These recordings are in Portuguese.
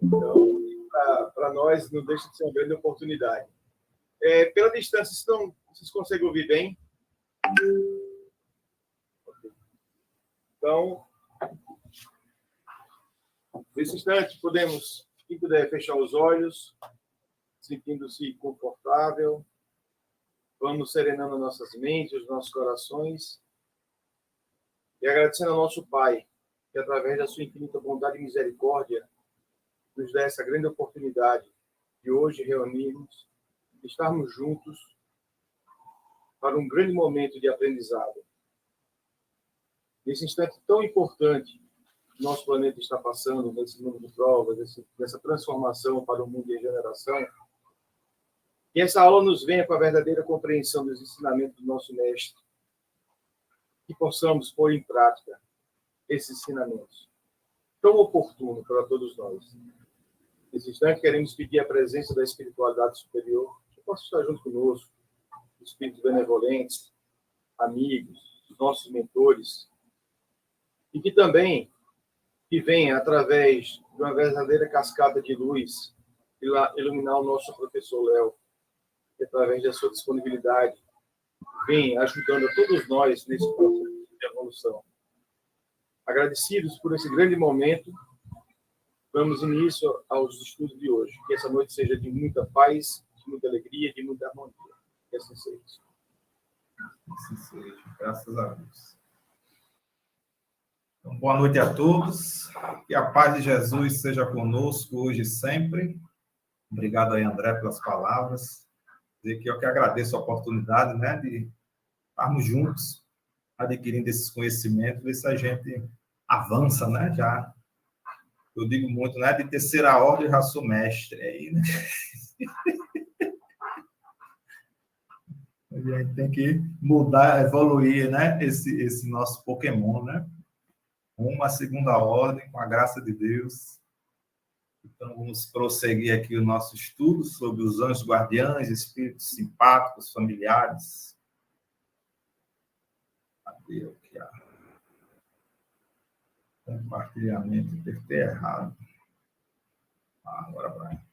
Então, para nós, não deixa de ser uma grande oportunidade. Pela distância, vocês conseguem ouvir bem? Então, nesse instante, quem puder fechar os olhos, sentindo-se confortável, vamos serenando nossas mentes, os nossos corações, e agradecendo ao nosso Pai, que através da sua infinita bondade e misericórdia, nos dá essa grande oportunidade de hoje reunirmos, de estarmos juntos para um grande momento de aprendizado. Nesse instante tão importante que nosso planeta está passando, nesse mundo de provas, nessa transformação para o mundo de regeneração, que essa aula nos venha com a verdadeira compreensão dos ensinamentos do nosso Mestre, que possamos pôr em prática esses ensinamentos, tão oportuno para todos nós. Nesse instante, queremos pedir a presença da espiritualidade superior, que possa estar junto conosco, espíritos benevolentes, amigos, nossos mentores, e que também venha, através de uma verdadeira cascata de luz, iluminar o nosso professor Léo, que através da sua disponibilidade vem ajudando a todos nós nesse processo de evolução. Agradecidos por esse grande momento, damos início aos estudos de hoje. Que essa noite seja de muita paz, de muita alegria, de muita harmonia. Que assim seja. Assim seja, graças a Deus. Então, boa noite a todos. Que a paz de Jesus seja conosco hoje e sempre. Obrigado aí, André, pelas palavras. Dizer que eu que agradeço a oportunidade, né, de estarmos juntos, adquirindo esses conhecimentos, ver se a gente avança, né, já. Eu digo muito, né, de terceira ordem, já sou mestre aí, né? A gente tem que mudar, evoluir, né, esse nosso Pokémon, né? Uma segunda ordem, com a graça de Deus. Então, vamos prosseguir aqui o nosso estudo sobre os anjos guardiães, espíritos simpáticos, familiares. Cadê aqui? Compartilhamento deve ter errado. Agora vai.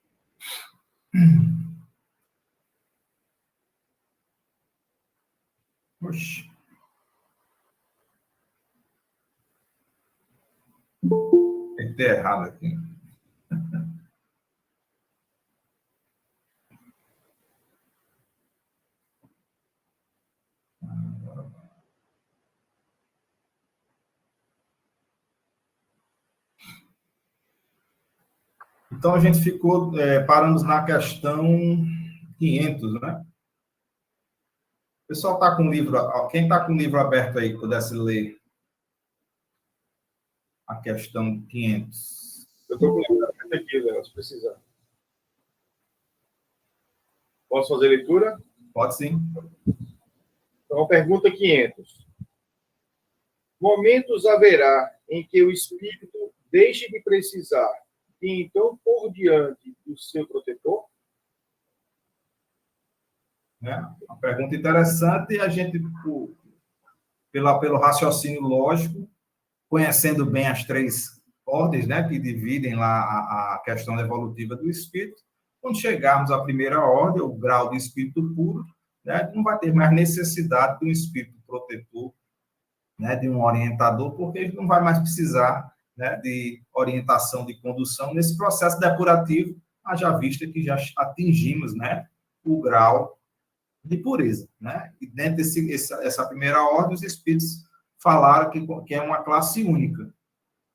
Oxi. Deve ter errado aqui. Então, a gente ficou, paramos na questão 500, né? O pessoal está com o livro, quem está com o livro aberto aí, pudesse ler a questão 500. Eu estou com o livro aberto aqui, Léo, se precisar. Posso fazer a leitura? Pode sim. Então, pergunta 500. Momentos haverá em que o espírito deixe de precisar e então por diante do seu protetor? Uma pergunta interessante, e a gente, pelo raciocínio lógico, conhecendo bem as três ordens, né, que dividem lá a questão evolutiva do espírito, quando chegarmos à primeira ordem, o grau de espírito puro, né, não vai ter mais necessidade de um espírito protetor, né, de um orientador, porque ele não vai mais precisar, né, de orientação de condução nesse processo depurativo, haja vista que já atingimos, né, o grau de pureza, né? E dentro dessa primeira ordem, os espíritos falaram que é uma classe única,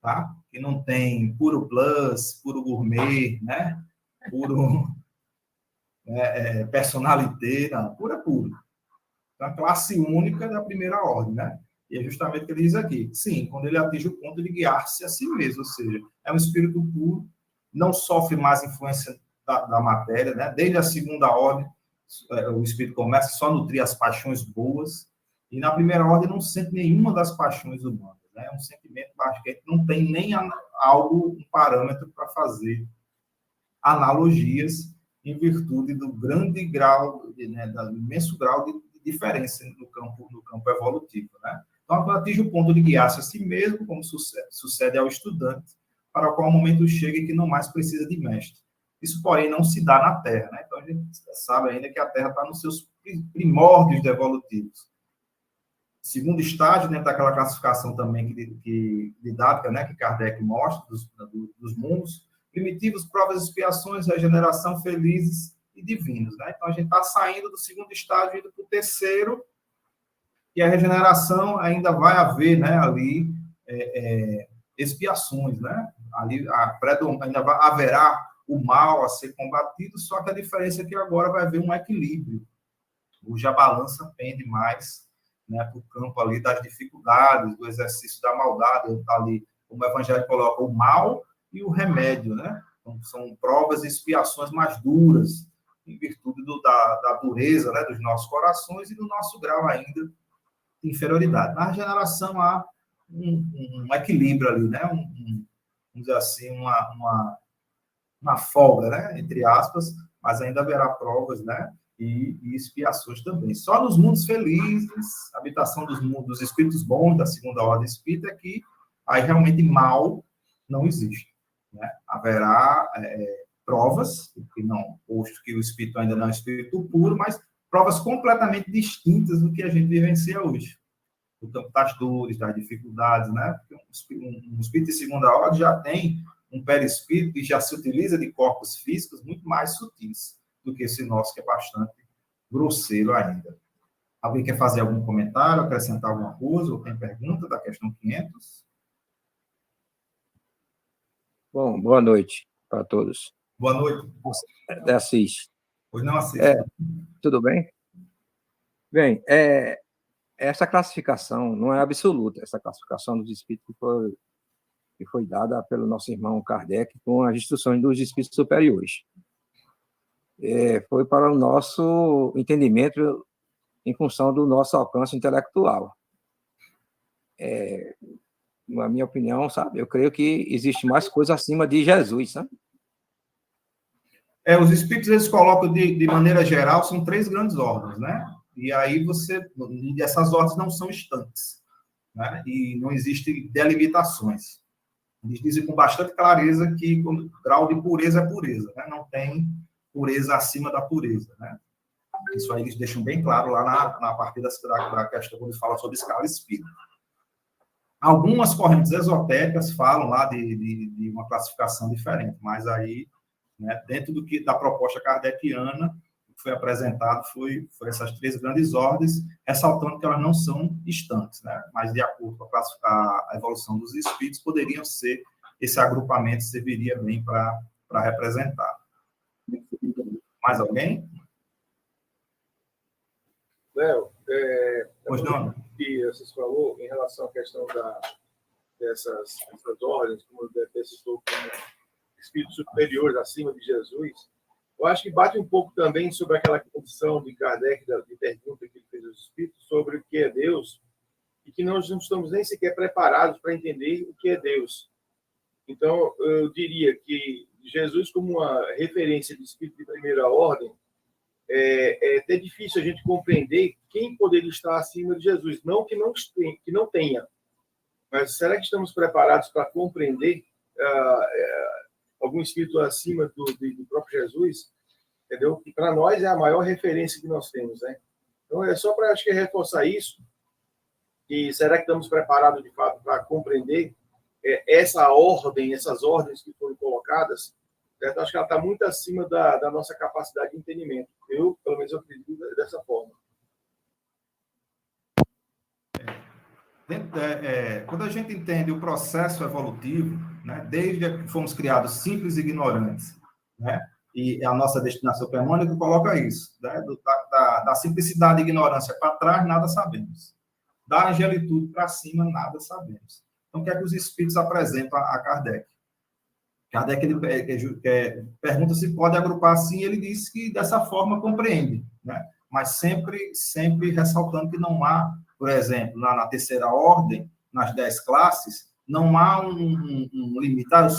tá? Que não tem puro plus, puro gourmet, né? Puro personalité, não, puro. Então, a classe única da primeira ordem, né? E é justamente o que ele diz aqui. Sim, quando ele atinge o ponto de guiar-se a si mesmo, ou seja, é um espírito puro, não sofre mais influência da matéria, né? Desde a segunda ordem, o espírito começa só a nutrir as paixões boas, e na primeira ordem não sente nenhuma das paixões humanas, né? É um sentimento baixo, que não tem nem um parâmetro para fazer analogias em virtude do grande grau, né, do imenso grau de diferença no campo evolutivo, né? Então, atinge o ponto de guiar-se a si mesmo, como sucede ao estudante, para o qual o momento chega e que não mais precisa de mestre. Isso, porém, não se dá na Terra, né? Então, a gente sabe ainda que a Terra está nos seus primórdios evolutivos. Segundo estágio, dentro daquela classificação também didática, né, que Kardec mostra, dos mundos, primitivos, provas, expiações, regeneração, felizes e divinos. Né? Então, a gente está saindo do segundo estágio, indo para o terceiro, e a regeneração ainda vai haver, né, ali expiações. Né? Ali ainda haverá o mal a ser combatido, só que a diferença é que agora vai haver um equilíbrio. Hoje a balança pende mais, né, para o campo ali das dificuldades, do exercício da maldade, ali, como o Evangelho coloca, o mal e o remédio, né? Então, são provas e expiações mais duras, em virtude da dureza, né, dos nossos corações e do nosso grau ainda de inferioridade. Na regeneração há um equilíbrio ali, né? Vamos dizer assim, uma folga, né, entre aspas, mas ainda haverá provas, né, e expiações também. Só nos mundos felizes, habitação dos espíritos bons, da segunda ordem espírita, é que aí realmente mal não existe. Né? Haverá provas, que não, posto que o espírito ainda não é espírito puro, mas provas completamente distintas do que a gente vivencia hoje. O campo das dores, das dificuldades, né? Porque um espírito de segunda ordem já tem um perispírito e já se utiliza de corpos físicos muito mais sutis do que esse nosso, que é bastante grosseiro ainda. Alguém quer fazer algum comentário, acrescentar alguma coisa, ou tem pergunta da questão 500? Bom, boa noite para todos. Boa noite. Assis. Pois não, Assis. Tudo bem? Bem, essa classificação não é absoluta, essa classificação dos espíritos que foi dada pelo nosso irmão Kardec com as instruções dos espíritos superiores. Foi para o nosso entendimento em função do nosso alcance intelectual. Na minha opinião, sabe, eu creio que existe mais coisa acima de Jesus, sabe? Os espíritos, eles colocam de maneira geral, são 3 grandes ordens, né? E aí essas ordens não são estanques, né? E não existem delimitações. Eles dizem com bastante clareza que o grau de pureza é pureza, né? Não tem pureza acima da pureza, né? Isso aí eles deixam bem claro lá na parte da questão, quando fala sobre escala espírita. Algumas correntes esotéricas falam lá de uma classificação diferente, mas aí, né, dentro da proposta kardeciana, o que foi apresentado foi essas 3 grandes ordens, ressaltando que elas não são estanques, né? Mas de acordo com a evolução dos espíritos, poderiam ser, esse agrupamento serviria bem para representar. Mais alguém? Léo, Pois não. que vocês falou em relação à questão dessas ordens, como você citou, como espíritos superiores acima de Jesus, eu acho que bate um pouco também sobre aquela condição de Kardec, de pergunta que ele fez aos espíritos sobre o que é Deus, e que nós não estamos nem sequer preparados para entender o que é Deus. Então, eu diria que Jesus, como uma referência de espírito de primeira ordem, é até difícil a gente compreender quem poderia estar acima de Jesus. Não que não tenha, mas será que estamos preparados para compreender algum espírito acima do próprio Jesus? Entendeu? Que para nós é a maior referência que nós temos, né? Então, é só para, acho que, reforçar isso. E será que estamos preparados, de fato, para compreender essa ordem, essas ordens que foram colocadas? Certo? Acho que ela está muito acima da nossa capacidade de entendimento. Eu, pelo menos, eu acredito dessa forma. Quando a gente entende o processo evolutivo, né, desde que fomos criados simples e ignorantes, né, e a nossa destinação canônica coloca isso, né, da simplicidade e ignorância para trás, nada sabemos. Da angelitude para cima, nada sabemos. Então, o que é que os espíritos apresentam a Kardec? Kardec ele pergunta se pode agrupar assim, ele diz que dessa forma compreende, né? Mas sempre ressaltando que não há, por exemplo, na terceira ordem, nas 10 classes, não há um limite. Eu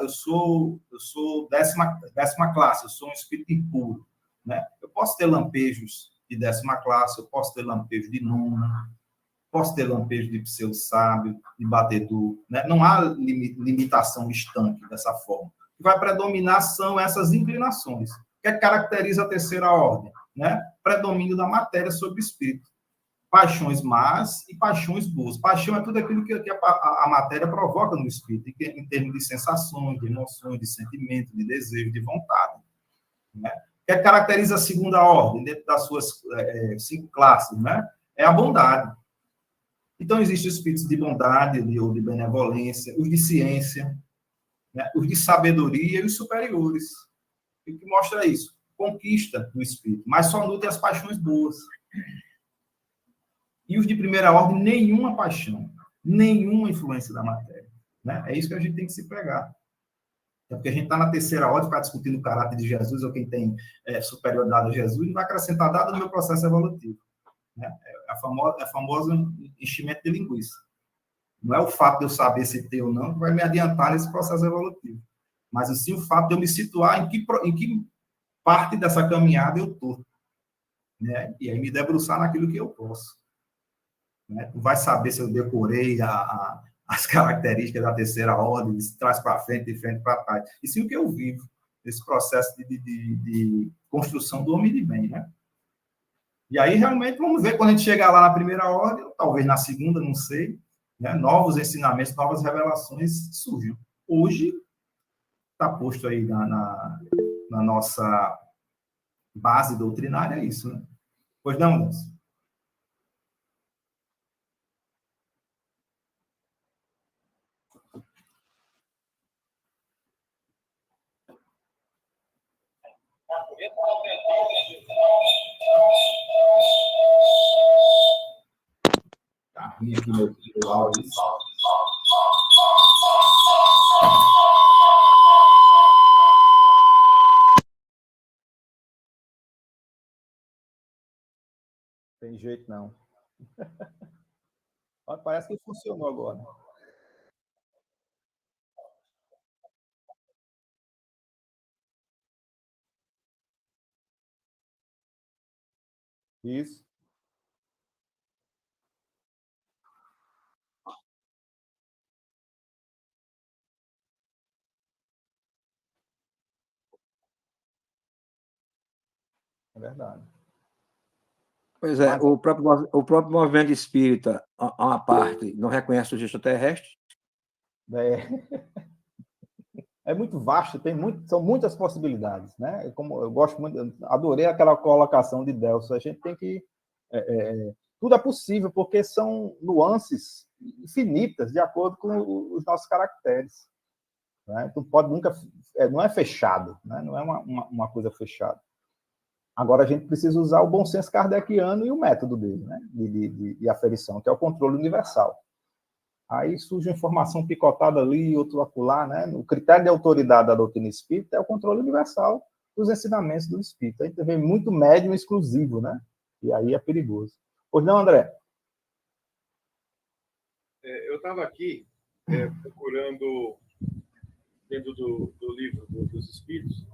sou 10ª classe, eu sou um espírito impuro, né? Eu posso ter lampejos de 10ª classe, eu posso ter lampejos de 9ª, posso ter lampejo de pseudo-sábio, de batedor, né? Não há limitação estanque dessa forma. O que vai predominar são essas inclinações. O que caracteriza a terceira ordem? Né? Predomínio da matéria sobre o espírito. Paixões más e paixões boas. Paixão é tudo aquilo que a matéria provoca no espírito, em termos de sensações, de emoções, de sentimento, de desejo, de vontade. Né? O que caracteriza a segunda ordem, dentro das suas 5 classes, né? É a bondade. Então, existem os espíritos de bondade ou de benevolência, os de ciência, né? Os de sabedoria e os superiores. O que mostra isso? Conquista do espírito, mas só nutre as paixões boas. E os de primeira ordem, nenhuma paixão, nenhuma influência da matéria. Né? É isso que a gente tem que se pregar. É porque a gente está na terceira ordem, ficar discutindo o caráter de Jesus, ou quem tem superioridade a Jesus, e vai acrescentar dado no meu processo evolutivo. Né? É a famosa enchimento de linguiça. Não é o fato de eu saber se tem ou não que vai me adiantar nesse processo evolutivo. Mas, sim, o fato de eu me situar em que parte dessa caminhada eu estou. Né? E aí me debruçar naquilo que eu posso. Né? Tu vai saber se eu decorei as características da terceira ordem, de trás para frente, de frente para trás. E sim o que eu vivo, esse processo de construção do homem de bem. Né? E aí, realmente, vamos ver quando a gente chegar lá na primeira ordem, ou talvez na segunda, não sei, né? Novos ensinamentos, novas revelações surgem. Hoje, está posto aí na nossa base doutrinária, é isso. Né? Pois não, Nelson? Tá ruim aqui meu áudio. Tem jeito, não. Parece que funcionou agora. Isso. É verdade. Pois é, o próprio movimento espírita, uma parte, não reconhece o extraterrestre? É muito vasto, são muitas possibilidades, né? Como eu gosto muito, adorei aquela colocação de Delcio. A gente tem que tudo é possível porque são nuances infinitas de acordo com os nossos caracteres. Né? Então pode nunca, não é fechado, né? Não é uma coisa fechada. Agora a gente precisa usar o bom senso kardeciano e o método dele, né? de aferição, que é o controle universal. Aí surge uma informação picotada ali, outro acolá, né? O critério de autoridade da doutrina espírita é o controle universal dos ensinamentos do espírito. A gente vê muito médium exclusivo, né? E aí é perigoso. Pois não, André? Eu estava aqui procurando dentro do livro dos Espíritos.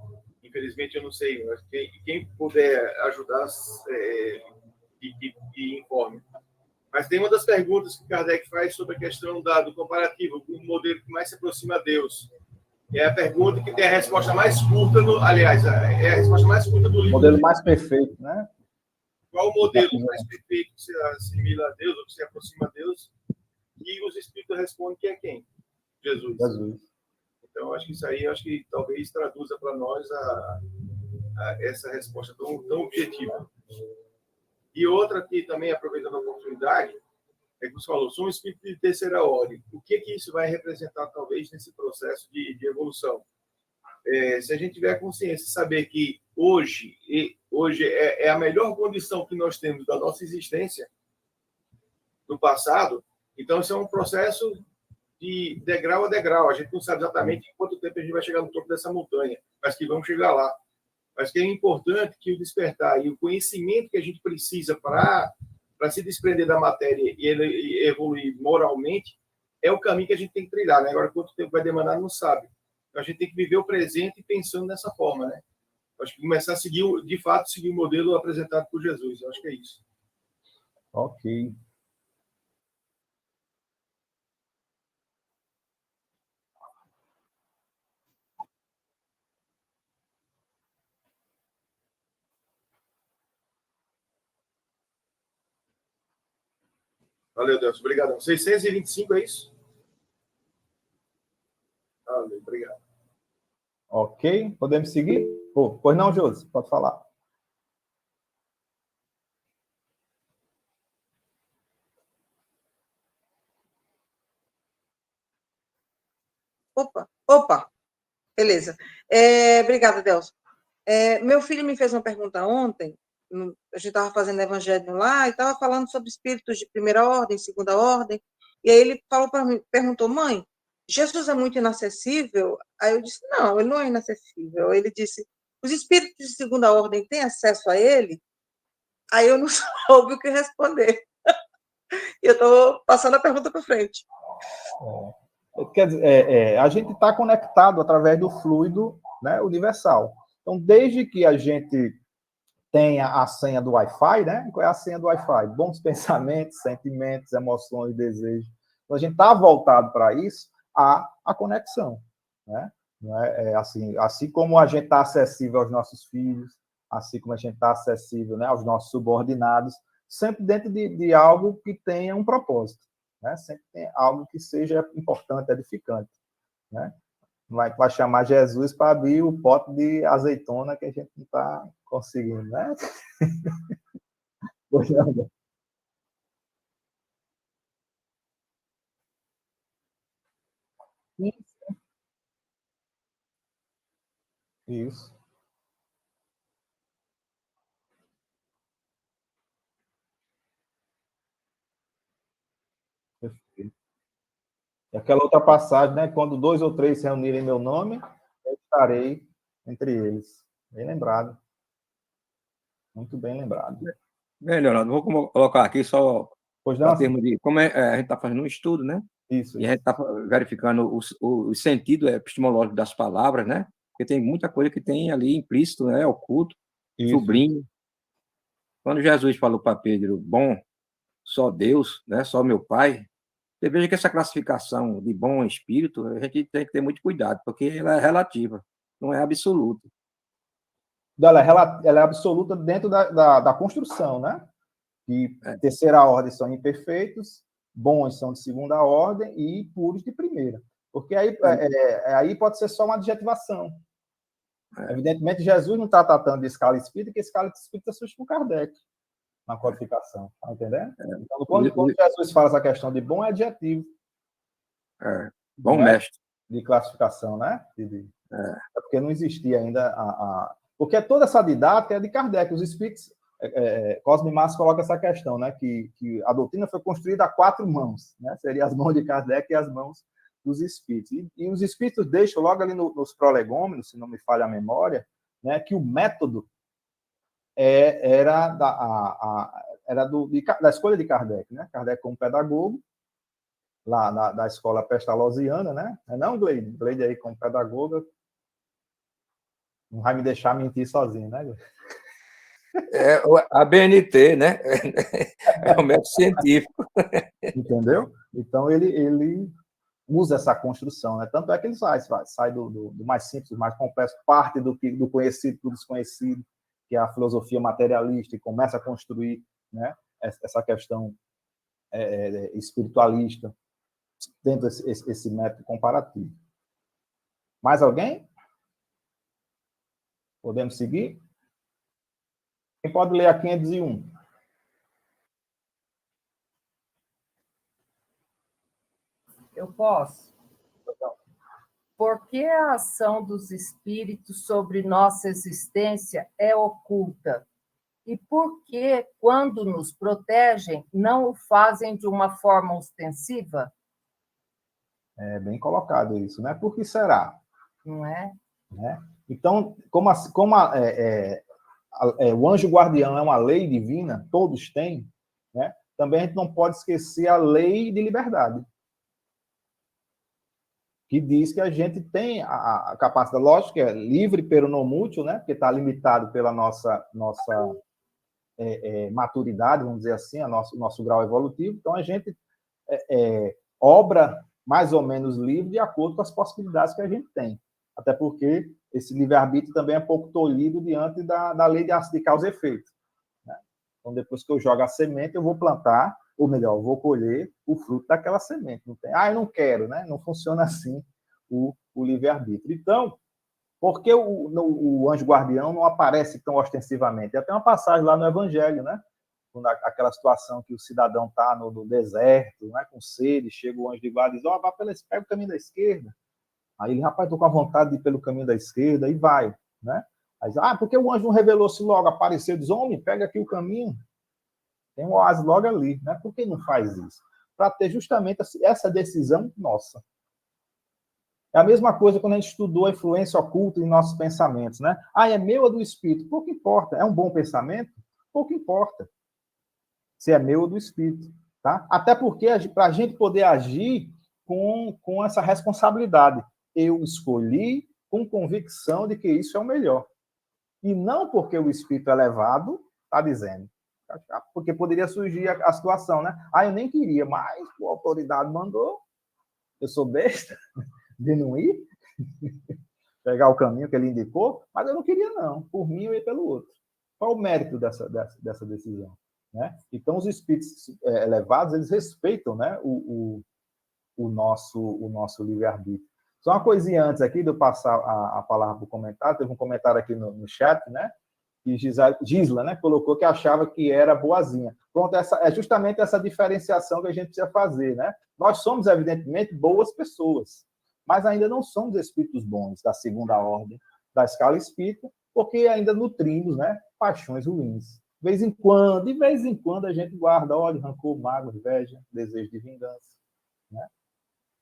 Infelizmente, eu não sei, mas quem puder ajudar, que informe. Mas tem uma das perguntas que Kardec faz sobre a questão do comparativo, o modelo que mais se aproxima a Deus. É a pergunta que tem a resposta mais curta, aliás, é a resposta mais curta do livro. O modelo mais perfeito, né? Qual o modelo mais perfeito que se assimila a Deus, ou que se aproxima a Deus? E os Espíritos respondem que é quem? Jesus. Então, acho que isso aí, talvez traduza para nós essa resposta tão objetiva. E outra que também, aproveitando a oportunidade, é que você falou, sou um espírito de terceira ordem. O que isso vai representar, talvez, nesse processo de evolução? Se a gente tiver consciência, saber que hoje é a melhor condição que nós temos da nossa existência no passado, então isso é um processo de degrau a degrau. A gente não sabe exatamente em quanto tempo a gente vai chegar no topo dessa montanha, mas que vamos chegar lá. Mas que é importante que o despertar e o conhecimento que a gente precisa para se desprender da matéria e evoluir moralmente é o caminho que a gente tem que trilhar. Né? Agora, quanto tempo vai demandar, não sabe. Então, a gente tem que viver o presente pensando dessa forma. Né? Acho que começar a seguir, de fato, seguir o modelo apresentado por Jesus. Eu acho que é isso. Ok. Valeu, Deus. Obrigadão. 625, é isso? Valeu, obrigado. Ok, podemos seguir? Pois não, Josi, pode falar. Opa, beleza. Obrigada, Delson. Meu filho me fez uma pergunta ontem, a gente estava fazendo evangelho lá, e estava falando sobre espíritos de primeira ordem, segunda ordem, e aí ele falou para mim, perguntou, mãe, Jesus é muito inacessível? Aí eu disse, não, ele não é inacessível. Ele disse, os espíritos de segunda ordem têm acesso a ele? Aí eu não soube o que responder. E eu estou passando a pergunta para frente. Quer dizer, a gente está conectado através do fluido, né, universal. Então, desde que a gente tenha a senha do Wi-Fi, né? Qual é a senha do Wi-Fi? Bons pensamentos, sentimentos, emoções, desejos. Então, a gente está voltado para isso, a conexão, né? Não é assim como a gente está acessível aos nossos filhos, assim como a gente está acessível, né, aos nossos subordinados, sempre dentro de algo que tenha um propósito, né? Sempre tem algo que seja importante, edificante, né? Vai chamar Jesus para abrir o pote de azeitona que a gente não está conseguindo, né? Isso. Perfeito. E aquela outra passagem, né? Quando 2 ou 3 se reunirem em meu nome, eu estarei entre eles. Bem lembrado. Muito bem lembrado. Bem, Leonardo, vou colocar aqui só Pois para não, termos de... Como a gente está fazendo um estudo, né? isso. E a gente está verificando o sentido epistemológico das palavras, né? Porque tem muita coisa que tem ali implícito, né? Oculto, Isso. sobrinho. Quando Jesus falou para Pedro, bom, só Deus, né? Só meu Pai. Você veja que essa classificação de bom espírito, a gente tem que ter muito cuidado, porque ela é relativa, não é absoluta. Ela é absoluta dentro da construção, né? Que terceira ordem são imperfeitos, bons são de segunda ordem e puros de primeira. Porque aí pode ser só uma adjetivação. Evidentemente, Jesus não está tratando de escala espírita, porque escala espírita surge com Kardec na codificação. Está entendendo? Então, quando Jesus fala essa questão de bom, é adjetivo. Bom mestre. De classificação, né? Porque não existia ainda porque toda essa didática é de Kardec. Os espíritos, Cosme Massa coloca essa questão, né? Que a doutrina foi construída a 4 mãos, né? Seria as mãos de Kardec e as mãos dos espíritos. E os espíritos deixam logo ali nos prolegômenos, se não me falha a memória, né? Que o método era da escolha de Kardec, né? Kardec como pedagogo, lá da escola pestalozziana, né? Não, Gleide? Gleide aí como pedagoga não vai me deixar mentir sozinho, né? A BNT, né? É o método científico. Entendeu? Então, ele usa essa construção, né? Tanto é que ele sai do mais simples, do mais complexo, parte do conhecido, do desconhecido, que é a filosofia materialista, e começa a construir, né, essa questão espiritualista dentro desse método comparativo. Mais alguém? Podemos seguir? Quem pode ler a 501? Eu posso? Por que a ação dos espíritos sobre nossa existência é oculta? E por que, quando nos protegem, não o fazem de uma forma ostensiva? É bem colocado isso, né? Por que será? Não é? Né? Então, o anjo guardião é uma lei divina, todos têm, né? Também a gente não pode esquecer a lei de liberdade, que diz que a gente tem a capacidade, lógico que é livre pelo não mútuo, né? Porque está limitado pela nossa maturidade, vamos dizer assim, o nosso grau evolutivo. Então, a gente obra mais ou menos livre de acordo com as possibilidades que a gente tem. Até porque esse livre-arbítrio também é pouco tolhido diante da lei de causa e efeito. Né? Então, depois que eu jogo a semente, eu vou plantar Ou melhor, vou colher o fruto daquela semente. Não tem, eu não quero, né? Não funciona assim o livre-arbítrio. Então, por que o anjo guardião não aparece tão ostensivamente? Até uma passagem lá no Evangelho, né? Aquela situação que o cidadão está no deserto, né? Com sede, chega o anjo de guarda e diz, pega o caminho da esquerda. Aí ele, rapaz, estou com a vontade de ir pelo caminho da esquerda, e vai, né? Aí diz, porque o anjo não revelou-se logo, apareceu, diz, homem, pega aqui o caminho. Tem um oásis logo ali, né? Por que não faz isso? Para ter justamente essa decisão nossa. É a mesma coisa quando a gente estudou a influência oculta em nossos pensamentos, né? É meu ou do espírito? Pouco importa. É um bom pensamento? Pouco importa se é meu ou do espírito, tá? Até porque, para a gente poder agir com essa responsabilidade, eu escolhi com convicção de que isso é o melhor. E não porque o espírito elevado está dizendo. Porque poderia surgir a situação, né? Eu nem queria, mas a autoridade mandou, eu sou besta de não ir, pegar o caminho que ele indicou, mas eu não queria, não. Por mim, eu ia pelo outro. Qual o mérito dessa decisão? Né? Então, os espíritos elevados, eles respeitam, né, o nosso livre-arbítrio. Só uma coisinha antes aqui de eu passar a palavra para o comentário, teve um comentário aqui no chat, né, que Gisla, né, colocou que achava que era boazinha. Pronto, é justamente essa diferenciação que a gente precisa fazer, né? Nós somos, evidentemente, boas pessoas, mas ainda não somos espíritos bons da segunda ordem da escala espírita, porque ainda nutrimos, né, paixões ruins. De vez em quando a gente guarda ódio, rancor, mágoa, inveja, desejo de vingança, né?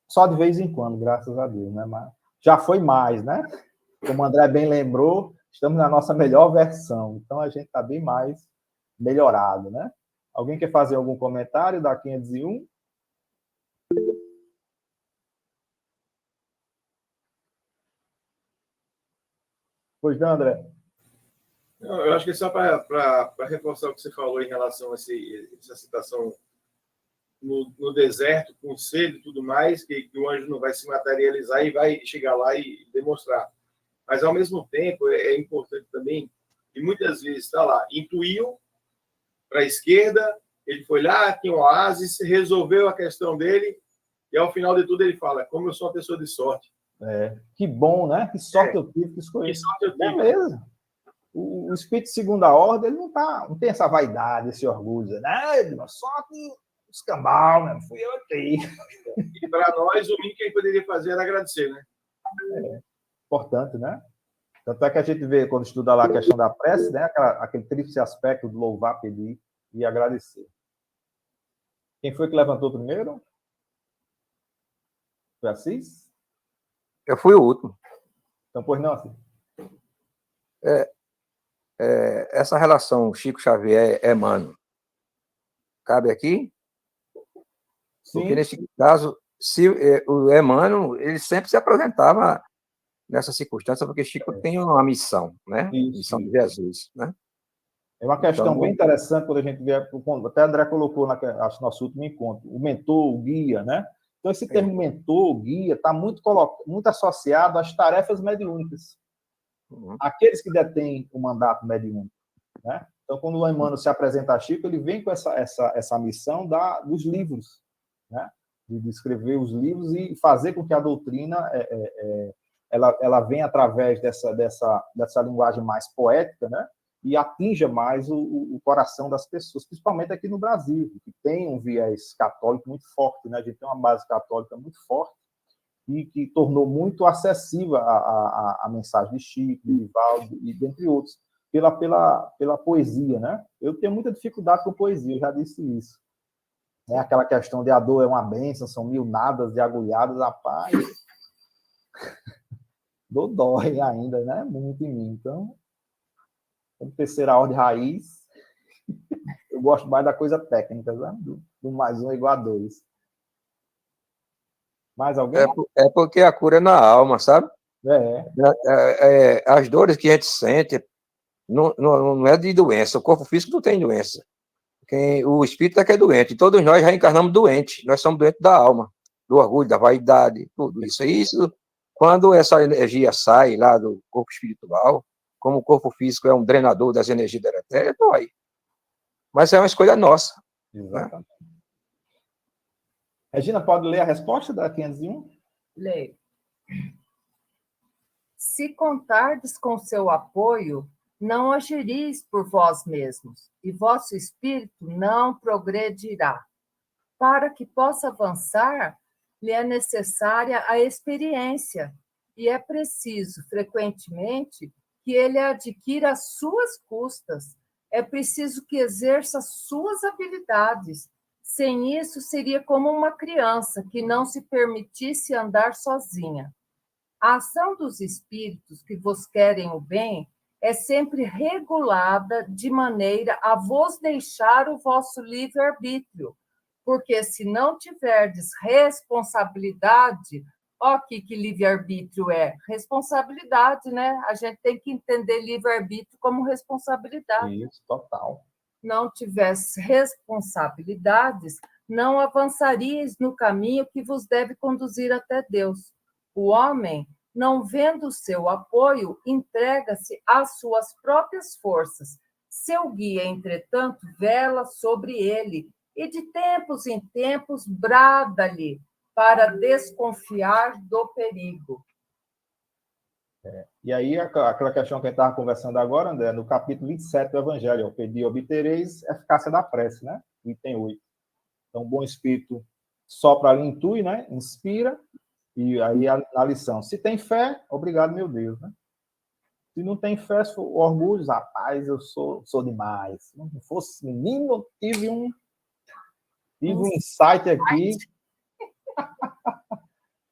Só de vez em quando, graças a Deus, né? Mas já foi mais, né? Como o André bem lembrou, estamos na nossa melhor versão, então a gente está bem mais melhorado, né? Alguém quer fazer algum comentário da 501? Pois não, André? Eu acho que só para reforçar o que você falou em relação a essa citação no deserto, com sede e tudo mais, que o anjo não vai se materializar e vai chegar lá e demonstrar. Mas, ao mesmo tempo, é importante também, e muitas vezes está lá, intuiu para a esquerda, ele foi lá, tinha um oásis, resolveu a questão dele, e ao final de tudo ele fala, como eu sou uma pessoa de sorte. Que bom, né? Que sorte eu tive que escolher. Que sorte eu tive. Beleza. O espírito de segunda ordem, ele não tem essa vaidade, esse orgulho, né? Sorte escambau, né? Fui eu aqui. E para nós, o mínimo que ele poderia fazer era agradecer, né? Importante, né? Tanto é que a gente vê, quando estuda lá a questão da prece, né? Aquele tríplice aspecto do louvar, pedir e agradecer. Quem foi que levantou primeiro? Foi Assis? Eu fui o último. Então, pois não, Assis? Essa relação Chico Xavier-Emmanuel cabe aqui? Sim. Porque, nesse caso, o Emmanuel, ele sempre se apresentava nessa circunstância, porque Chico tem uma missão, né? Isso. Missão de Jesus, né? É uma questão bem interessante quando a gente vê, até André colocou acho, no nosso último encontro, o mentor, o guia, né? Então, esse termo mentor, guia, está muito associado às tarefas mediúnicas. Aqueles que detêm o mandato mediúnico, né? Então, quando o Emmanuel se apresenta a Chico, ele vem com essa missão dos livros, né? De escrever os livros e fazer com que a doutrina ela venha através dessa linguagem mais poética, né? E atinja mais o coração das pessoas, principalmente aqui no Brasil, que tem um viés católico muito forte, né? A gente tem uma base católica muito forte e que tornou muito acessível a mensagem de Chico, de Divaldo e dentre outros, pela poesia, né? Eu tenho muita dificuldade com poesia, eu já disse isso. É aquela questão de a dor é uma bênção, são mil nadas e agulhadas, rapaz, dói ainda, né? Muito em mim. Então, como terceira ordem raiz, eu gosto mais da coisa técnica, né? Do mais um igual a dois. Mais alguém? É porque a cura é na alma, sabe? É. As dores que a gente sente não é de doença. O corpo físico não tem doença. O espírito é que é doente. Todos nós reencarnamos doentes. Nós somos doentes da alma, do orgulho, da vaidade, tudo isso. E isso, quando essa energia sai lá do corpo espiritual, como o corpo físico é um drenador das energias deletérias, dói. Mas é uma escolha nossa. Exatamente. Né? Regina, pode ler a resposta da 501? Leio. Se contardes com seu apoio, não agireis por vós mesmos, e vosso espírito não progredirá. Para que possa avançar, lhe é necessária a experiência, e é preciso, frequentemente, que ele adquira as suas custas. É preciso que exerça suas habilidades. Sem isso, seria como uma criança que não se permitisse andar sozinha. A ação dos espíritos que vos querem o bem é sempre regulada de maneira a vos deixar o vosso livre-arbítrio, porque se não tiverdes responsabilidade, ó, que livre-arbítrio é? Responsabilidade, né? A gente tem que entender livre-arbítrio como responsabilidade. Isso, total. Não tivesse responsabilidades, não avançaríeis no caminho que vos deve conduzir até Deus. O homem, não vendo o seu apoio, entrega-se às suas próprias forças. Seu guia, entretanto, vela sobre ele e de tempos em tempos brada-lhe para desconfiar do perigo. E aí, aquela questão que a gente estava conversando agora, André, no capítulo 27 do Evangelho, pedi e obtereis, eficácia da prece, né? Item 8. Então, o bom espírito sopra ali, intui, né? Inspira, e aí a lição. Se tem fé, obrigado, meu Deus, né? Se não tem fé, o orgulho, rapaz, eu sou demais. Se não fosse menino, tive um insight aqui.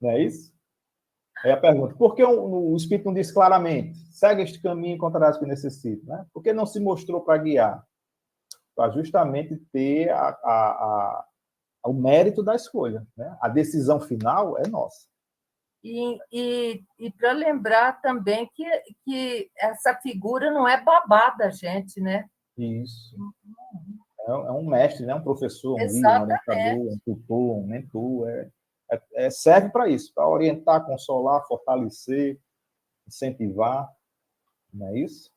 Não é isso? Aí a pergunta, por que o Espírito não diz claramente, segue este caminho e encontrarás o que necessita? Né? Por que não se mostrou para guiar? Para justamente ter o mérito da escolha. Né? A decisão final é nossa. E para lembrar também que essa figura não é babada, gente, né? Isso. É um mestre, né? Um professor, um guia, um orientador, um tutor, um mentor. Serve para isso, para orientar, consolar, fortalecer, incentivar. Não é isso?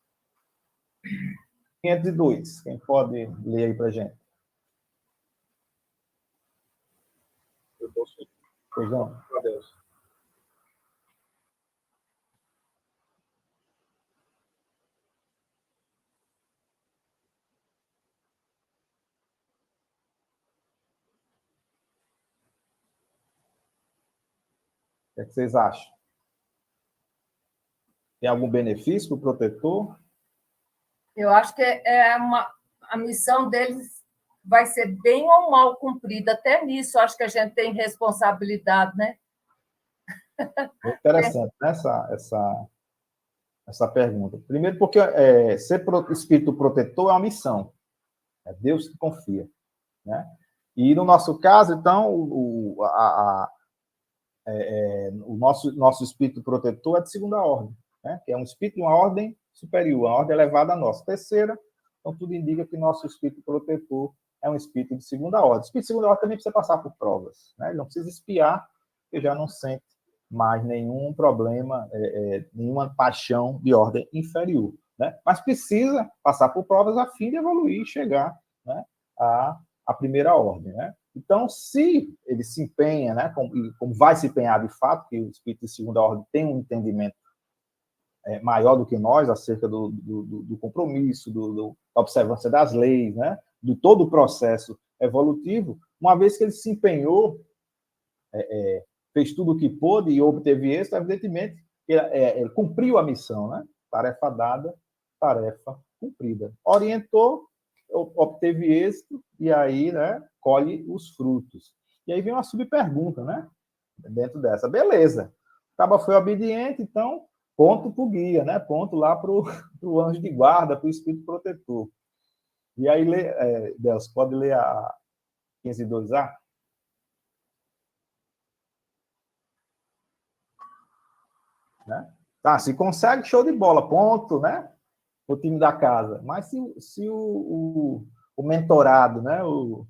502. Quem pode ler aí para a gente? Eu posso ir. Pois não. Adeus. O que é que vocês acham? Tem algum benefício para o protetor? Eu acho que a missão deles vai ser bem ou mal cumprida. Até nisso, acho que a gente tem responsabilidade, né? Muito interessante, né? Essa pergunta. Primeiro, porque ser espírito protetor é uma missão. É Deus que confia. Né? E no nosso caso, então, o nosso espírito protetor é de segunda ordem, né? Que é um espírito de uma ordem superior, uma ordem elevada à nossa. Terceira, então tudo indica que nosso espírito protetor é um espírito de segunda ordem. O espírito de segunda ordem também precisa passar por provas. Né? Ele não precisa espiar, porque já não sente mais nenhum problema, nenhuma paixão de ordem inferior. Né? Mas precisa passar por provas a fim de evoluir e chegar, né, à primeira ordem. Né? Então, se ele se empenha, né, como vai se empenhar de fato, que o espírito de segunda ordem tem um entendimento maior do que nós acerca do compromisso, da observância das leis, né, de todo o processo evolutivo, uma vez que ele se empenhou, fez tudo o que pôde e obteve êxito, evidentemente, ele cumpriu a missão, né? Tarefa dada, tarefa cumprida. Orientou, obteve êxito e aí, né, colhe os frutos. E aí vem uma subpergunta, né? Dentro dessa. Beleza. O cabo foi obediente, então, ponto para o guia, né? Ponto lá para o anjo de guarda, para o espírito protetor. E aí, Deus, pode ler a 502A? Né? Tá, se consegue, show de bola, ponto, né? O time da casa. Mas se o mentorado, né? O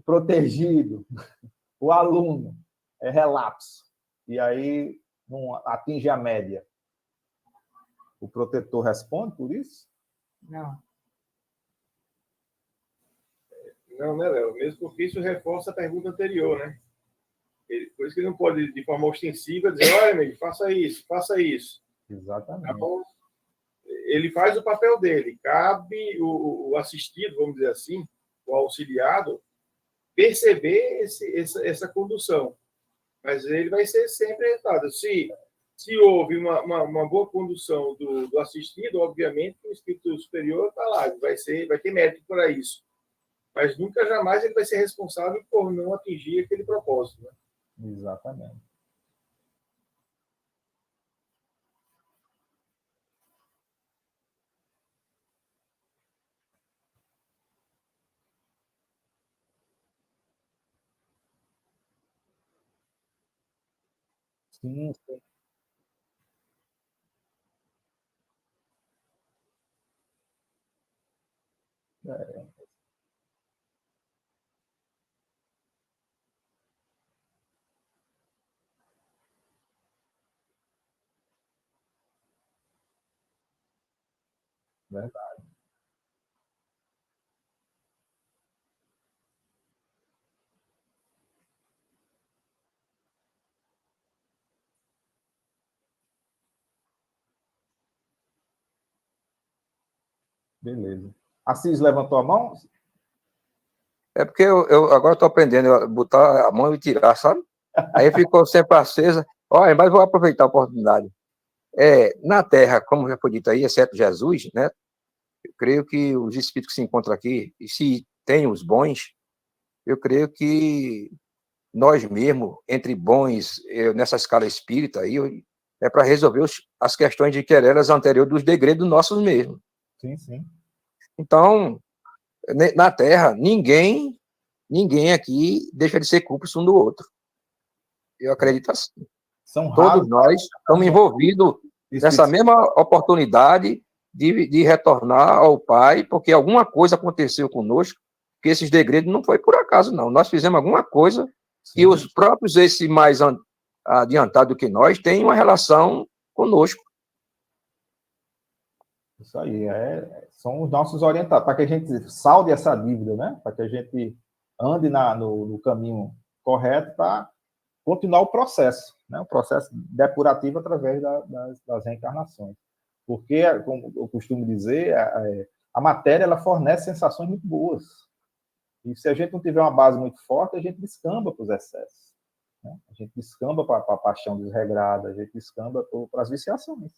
protegido, o aluno, é relapso, e aí não atinge a média, o protetor responde por isso? Não. Não, né, Léo? Mesmo porque isso reforça a pergunta anterior, né? Por isso que ele não pode, de forma ostensiva, dizer, olha, amigo, faça isso, faça isso. Exatamente. Então, ele faz o papel dele. Cabe o assistido, vamos dizer assim, o auxiliado, perceber essa condução. Mas ele vai ser sempre orientado. Se houve uma boa condução do assistido, obviamente o espírito superior está lá, vai ter mérito para isso. Mas nunca, jamais ele vai ser responsável por não atingir aquele propósito. Né? Exatamente. Sim, sim. É verdade. Beleza. Assis levantou a mão? É porque eu agora estou aprendendo a botar a mão e tirar, sabe? Aí ficou sempre acesa. Olha, mas vou aproveitar a oportunidade. Na Terra, como já foi dito aí, exceto Jesus, né? Eu creio que os espíritos que se encontram aqui, e se tem os bons, eu creio que nós mesmos, entre bons, nessa escala espírita aí, é para resolver as questões de querelas anteriores dos degredos nossos mesmos. Sim, sim. Então, na Terra, ninguém aqui deixa de ser cúmplice um do outro. Eu acredito assim. São Todos raros nós estamos envolvidos nessa espíritos. mesma oportunidade de retornar ao Pai, porque alguma coisa aconteceu conosco, que esses degredos não foi por acaso, não. Nós fizemos alguma coisa que Sim, os próprios, esse mais adiantado que nós, têm uma relação conosco. isso aí. São os nossos orientados, para que a gente salde essa dívida, né? Para que a gente ande no caminho correto para continuar o processo, né? O processo depurativo através das reencarnações. Porque, como eu costumo dizer, a matéria ela fornece sensações muito boas. E se a gente não tiver uma base muito forte, a gente descamba para os excessos. Né? A gente descamba para a paixão desregrada, a gente descamba para as viciações.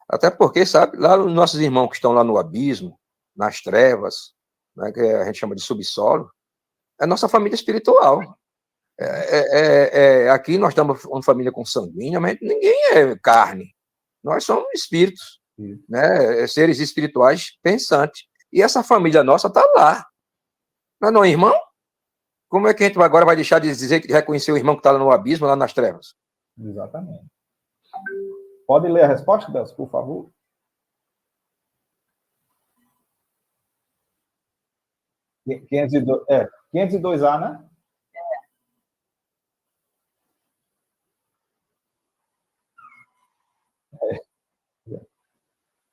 Até porque, sabe, lá os nossos irmãos que estão lá no abismo, nas trevas, né, que a gente chama de subsolo, é nossa família espiritual. Aqui nós estamos uma família consanguínea, mas ninguém é carne. Nós somos espíritos, né, seres espirituais pensantes. E essa família nossa está lá. Não é, irmão? Como é que a gente agora vai deixar de dizer que reconhecer o irmão que está lá no abismo, lá nas trevas? Exatamente. Pode ler a resposta, Delcio, por favor? 502, 502A, né?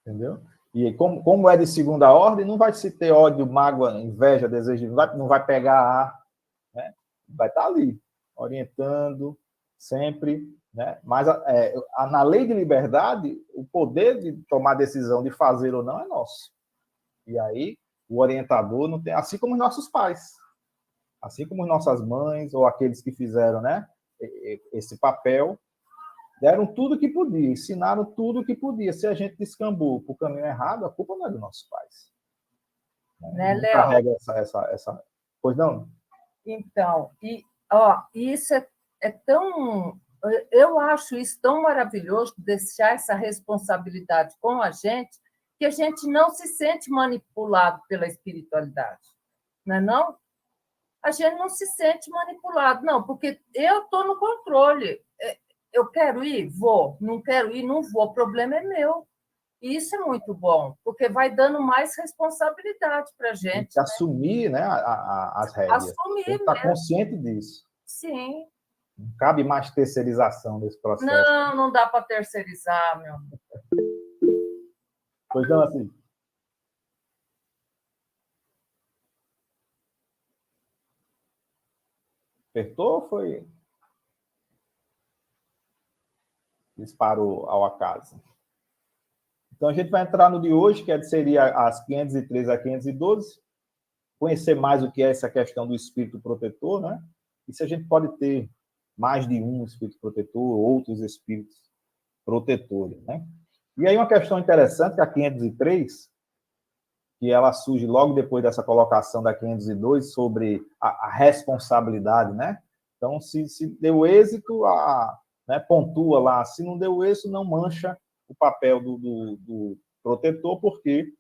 Entendeu? E como é de segunda ordem, não vai se ter ódio, mágoa, inveja, desejo, não vai pegar né? Vai estar ali, orientando sempre, né? Mas na lei de liberdade, o poder de tomar decisão de fazer ou não é nosso. E aí, o orientador não tem, assim como os nossos pais, assim como nossas mães, ou aqueles que fizeram, né, esse papel, deram tudo que podia, ensinaram tudo que podia. Se a gente descambou para o caminho errado, a culpa não é dos nossos pais. Né, Não Léo? carrega essa... Pois não? Então, isso é tão... Eu acho isso tão maravilhoso, deixar essa responsabilidade com a gente, que a gente não se sente manipulado pela espiritualidade. Não é não? A gente não se sente manipulado, não, porque eu estou no controle. Eu quero ir? Vou. Não quero ir? Não vou. O problema é meu. E isso é muito bom, porque vai dando mais responsabilidade para a gente. Tem que assumir, né, as rédeas. Assumir tem que estar consciente disso. Sim. Não cabe mais terceirização desse processo. Não dá para terceirizar, meu. Pois não, assim. Apertou ou foi? Disparou ao acaso. Então, a gente vai entrar no de hoje, que seria as 503 a 512, conhecer mais o que é essa questão do espírito protetor, né? E se a gente pode ter mais de um espírito protetor, outros espíritos protetores, né? E aí uma questão interessante, que a 503, que ela surge logo depois dessa colocação da 502 sobre a responsabilidade, né? Então, se deu êxito, né, pontua lá. Se não deu êxito, não mancha o papel do protetor, porque,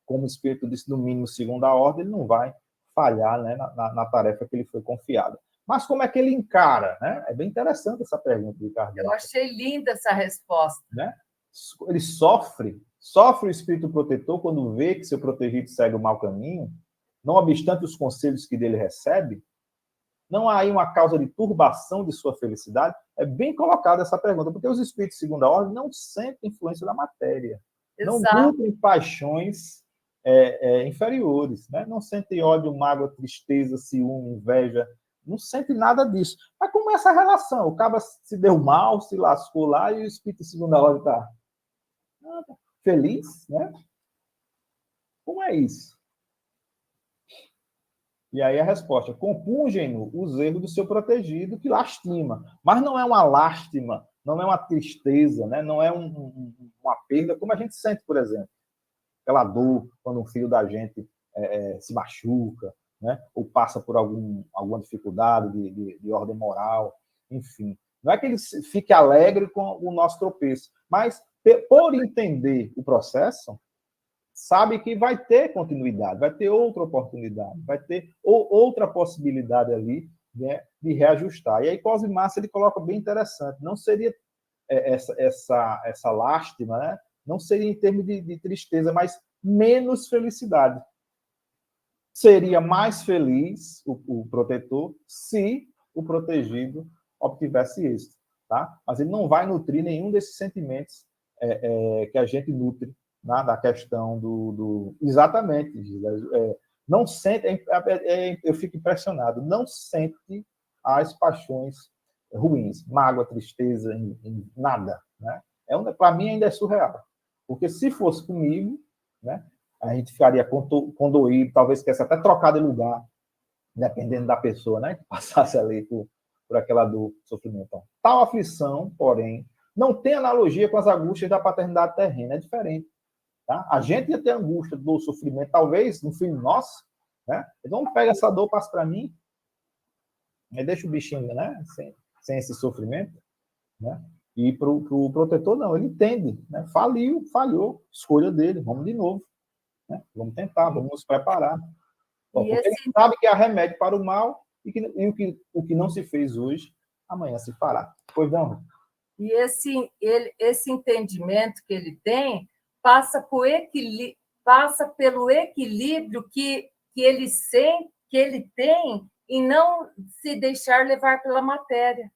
como o Espírito disse, no mínimo segunda ordem, ele não vai falhar, né, na tarefa que ele foi confiada. Mas como é que ele encara? Né? É bem interessante essa pergunta, Ricardo. Eu achei linda essa resposta. Né? Ele sofre o espírito protetor quando vê que seu protegido segue o mau caminho, não obstante os conselhos que dele recebe. Não há aí uma causa de turbação de sua felicidade? É bem colocada essa pergunta, porque os espíritos de segunda ordem não sentem influência da matéria. Exato. Não nutrem paixões inferiores, né? Não sentem ódio, mágoa, tristeza, ciúme, inveja, não sentem nada disso. Mas como é essa relação? O cara se deu mal, se lascou lá, e o espírito de segunda ordem está feliz, né? Como é isso? E aí a resposta: compungem-no os erros do seu protegido, que lastima. Mas não é uma lástima, não é uma tristeza, né? Não é uma perda, como a gente sente, por exemplo. Aquela dor quando um filho da gente se machuca, né? Ou passa por alguma dificuldade de ordem moral, enfim. Não é que ele fique alegre com o nosso tropeço, mas por entender o processo, sabe que vai ter continuidade, vai ter outra oportunidade, vai ter outra possibilidade ali, né, de reajustar. E aí Cosme Massa ele coloca bem interessante, não seria essa lástima, né? Não seria em termos de tristeza, mas menos felicidade. Seria mais feliz o protetor se o protegido obtivesse êxito, tá? Mas ele não vai nutrir nenhum desses sentimentos que a gente nutre da questão exatamente, não sente, eu fico impressionado, não sente as paixões ruins, mágoa, tristeza, nada, né? Para mim ainda é surreal, porque se fosse comigo, né, a gente ficaria condoído, talvez quisesse até trocar de lugar, dependendo da pessoa, né, que passasse ali por aquela dor, sofrimento. Então, tal aflição, porém, não tem analogia com as angústias da paternidade terrena, é diferente. Tá? A gente ia ter angústia, dor, sofrimento, talvez, no filho nosso, né? Então, pega essa dor, passa para mim, e deixa o bichinho, né? Sem esse sofrimento, né? E para o protetor, não, ele entende, né? Falhou, escolha dele, vamos de novo, né? Vamos tentar, vamos nos preparar. Porque ele sabe que há remédio para o mal e o que não se fez hoje, amanhã se fará. Pois não. E esse entendimento que ele tem passa pelo equilíbrio que ele tem em não se deixar levar pela matéria,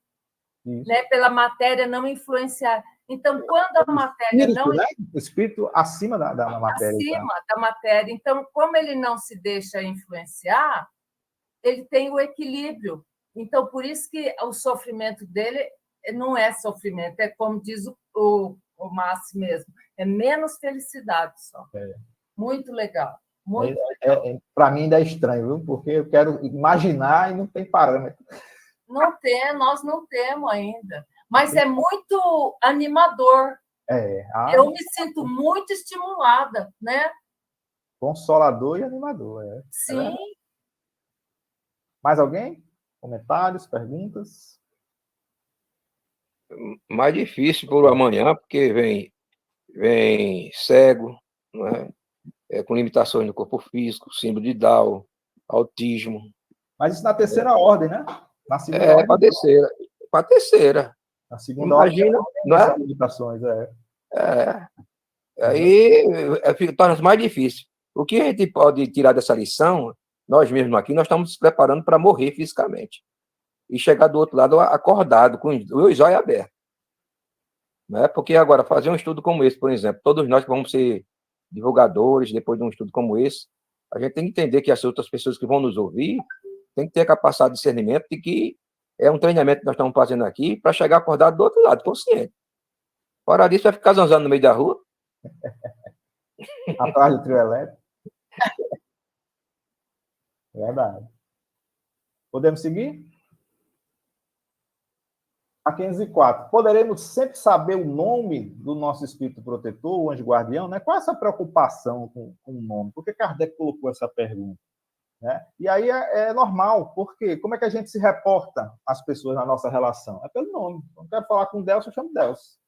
né? Pela matéria não influenciar. Então, quando a matéria não... Né? O espírito acima da matéria. Acima da matéria. Então, como ele não se deixa influenciar, ele tem o equilíbrio. Então, por isso que o sofrimento dele não é sofrimento, é como diz o Márcio mesmo, é menos felicidade só. Muito legal. Muito legal. Para mim ainda é estranho, viu? Porque eu quero imaginar e não tem parâmetro. Não tem, nós não temos ainda. Mas é muito animador. Eu me sinto muito estimulada, né? Consolador e animador, Sim. Mais alguém? Comentários, perguntas? Mais difícil por amanhã, porque vem cego, não é? Com limitações no corpo físico, síndrome de Down, autismo. Mas isso na terceira ordem, né? Na segunda ordem. Para a terceira. Na segunda Imagina, ordem, não é? Limitações, Aí torna-se mais difícil. O que a gente pode tirar dessa lição, nós mesmos aqui, nós estamos nos preparando para morrer fisicamente. E chegar do outro lado acordado, com os olhos abertos. Né? Porque agora, fazer um estudo como esse, por exemplo, todos nós que vamos ser divulgadores, depois de um estudo como esse, a gente tem que entender que as outras pessoas que vão nos ouvir tem que ter a capacidade de discernimento de que é um treinamento que nós estamos fazendo aqui para chegar acordado do outro lado, consciente. Fora disso, vai ficar zanzando no meio da rua. Atrás do trio elétrico. Verdade. Podemos seguir? A 504. Poderemos sempre saber o nome do nosso espírito protetor, o anjo guardião, né? Qual é essa preocupação com o nome? Por que Kardec colocou essa pergunta? Né? E aí é normal, porque como é que a gente se reporta às pessoas na nossa relação? É pelo nome. Eu quero falar com Delcio, eu chamo Delcio.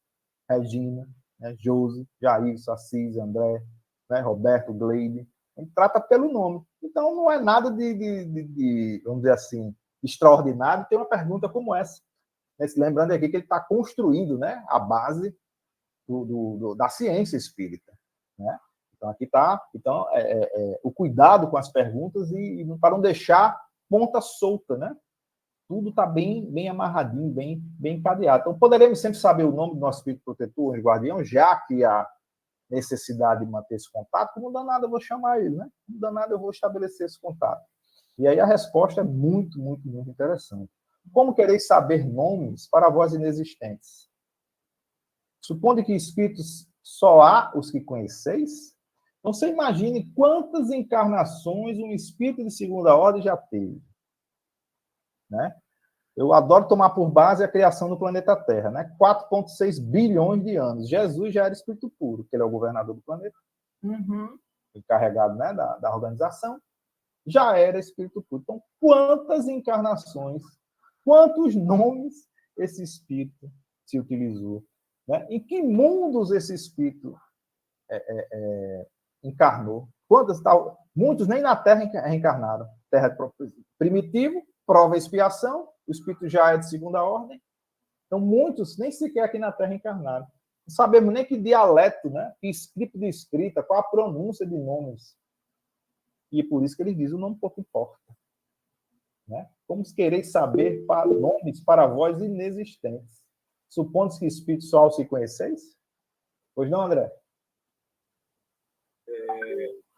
Regina, né? Josi, Jair, Assis, André, né? Roberto, Gleide. A gente trata pelo nome. Então, não é nada de vamos dizer assim, extraordinário ter uma pergunta como essa. Lembrando aqui que ele está construindo, né, a base da ciência espírita. Né? Então, aqui está o cuidado com as perguntas e para não deixar ponta solta. Né? Tudo está bem amarradinho, bem encadeado. Então, poderemos sempre saber o nome do nosso espírito protetor, o guardião, já que há necessidade de manter esse contato. Não dá nada, eu vou chamar ele. Né? Não dá nada, eu vou estabelecer esse contato. E aí a resposta é muito interessante. Como quereis saber nomes para vós inexistentes? Supondo que espíritos só há os que conheceis? Então, você imagine quantas encarnações um espírito de segunda ordem já teve. Né? Eu adoro tomar por base a criação do planeta Terra. Né? 4,6 bilhões de anos. Jesus já era espírito puro, que ele é o governador do planeta. Encarregado, né, da organização. Já era espírito puro. Então, quantas encarnações, quantos nomes esse espírito se utilizou? Né? Em que mundos esse espírito encarnou? Muitos nem na Terra reencarnaram. Terra primitivo, prova e expiação, o espírito já é de segunda ordem. Então, muitos nem sequer aqui na Terra encarnaram. Não sabemos nem que dialeto, né? Que script de escrita, qual a pronúncia de nomes. E é por isso que ele diz: o nome pouco importa. Né? Como quereis saber nomes para vós inexistentes? Supondo que espírito só se conheceis? Pois não, André?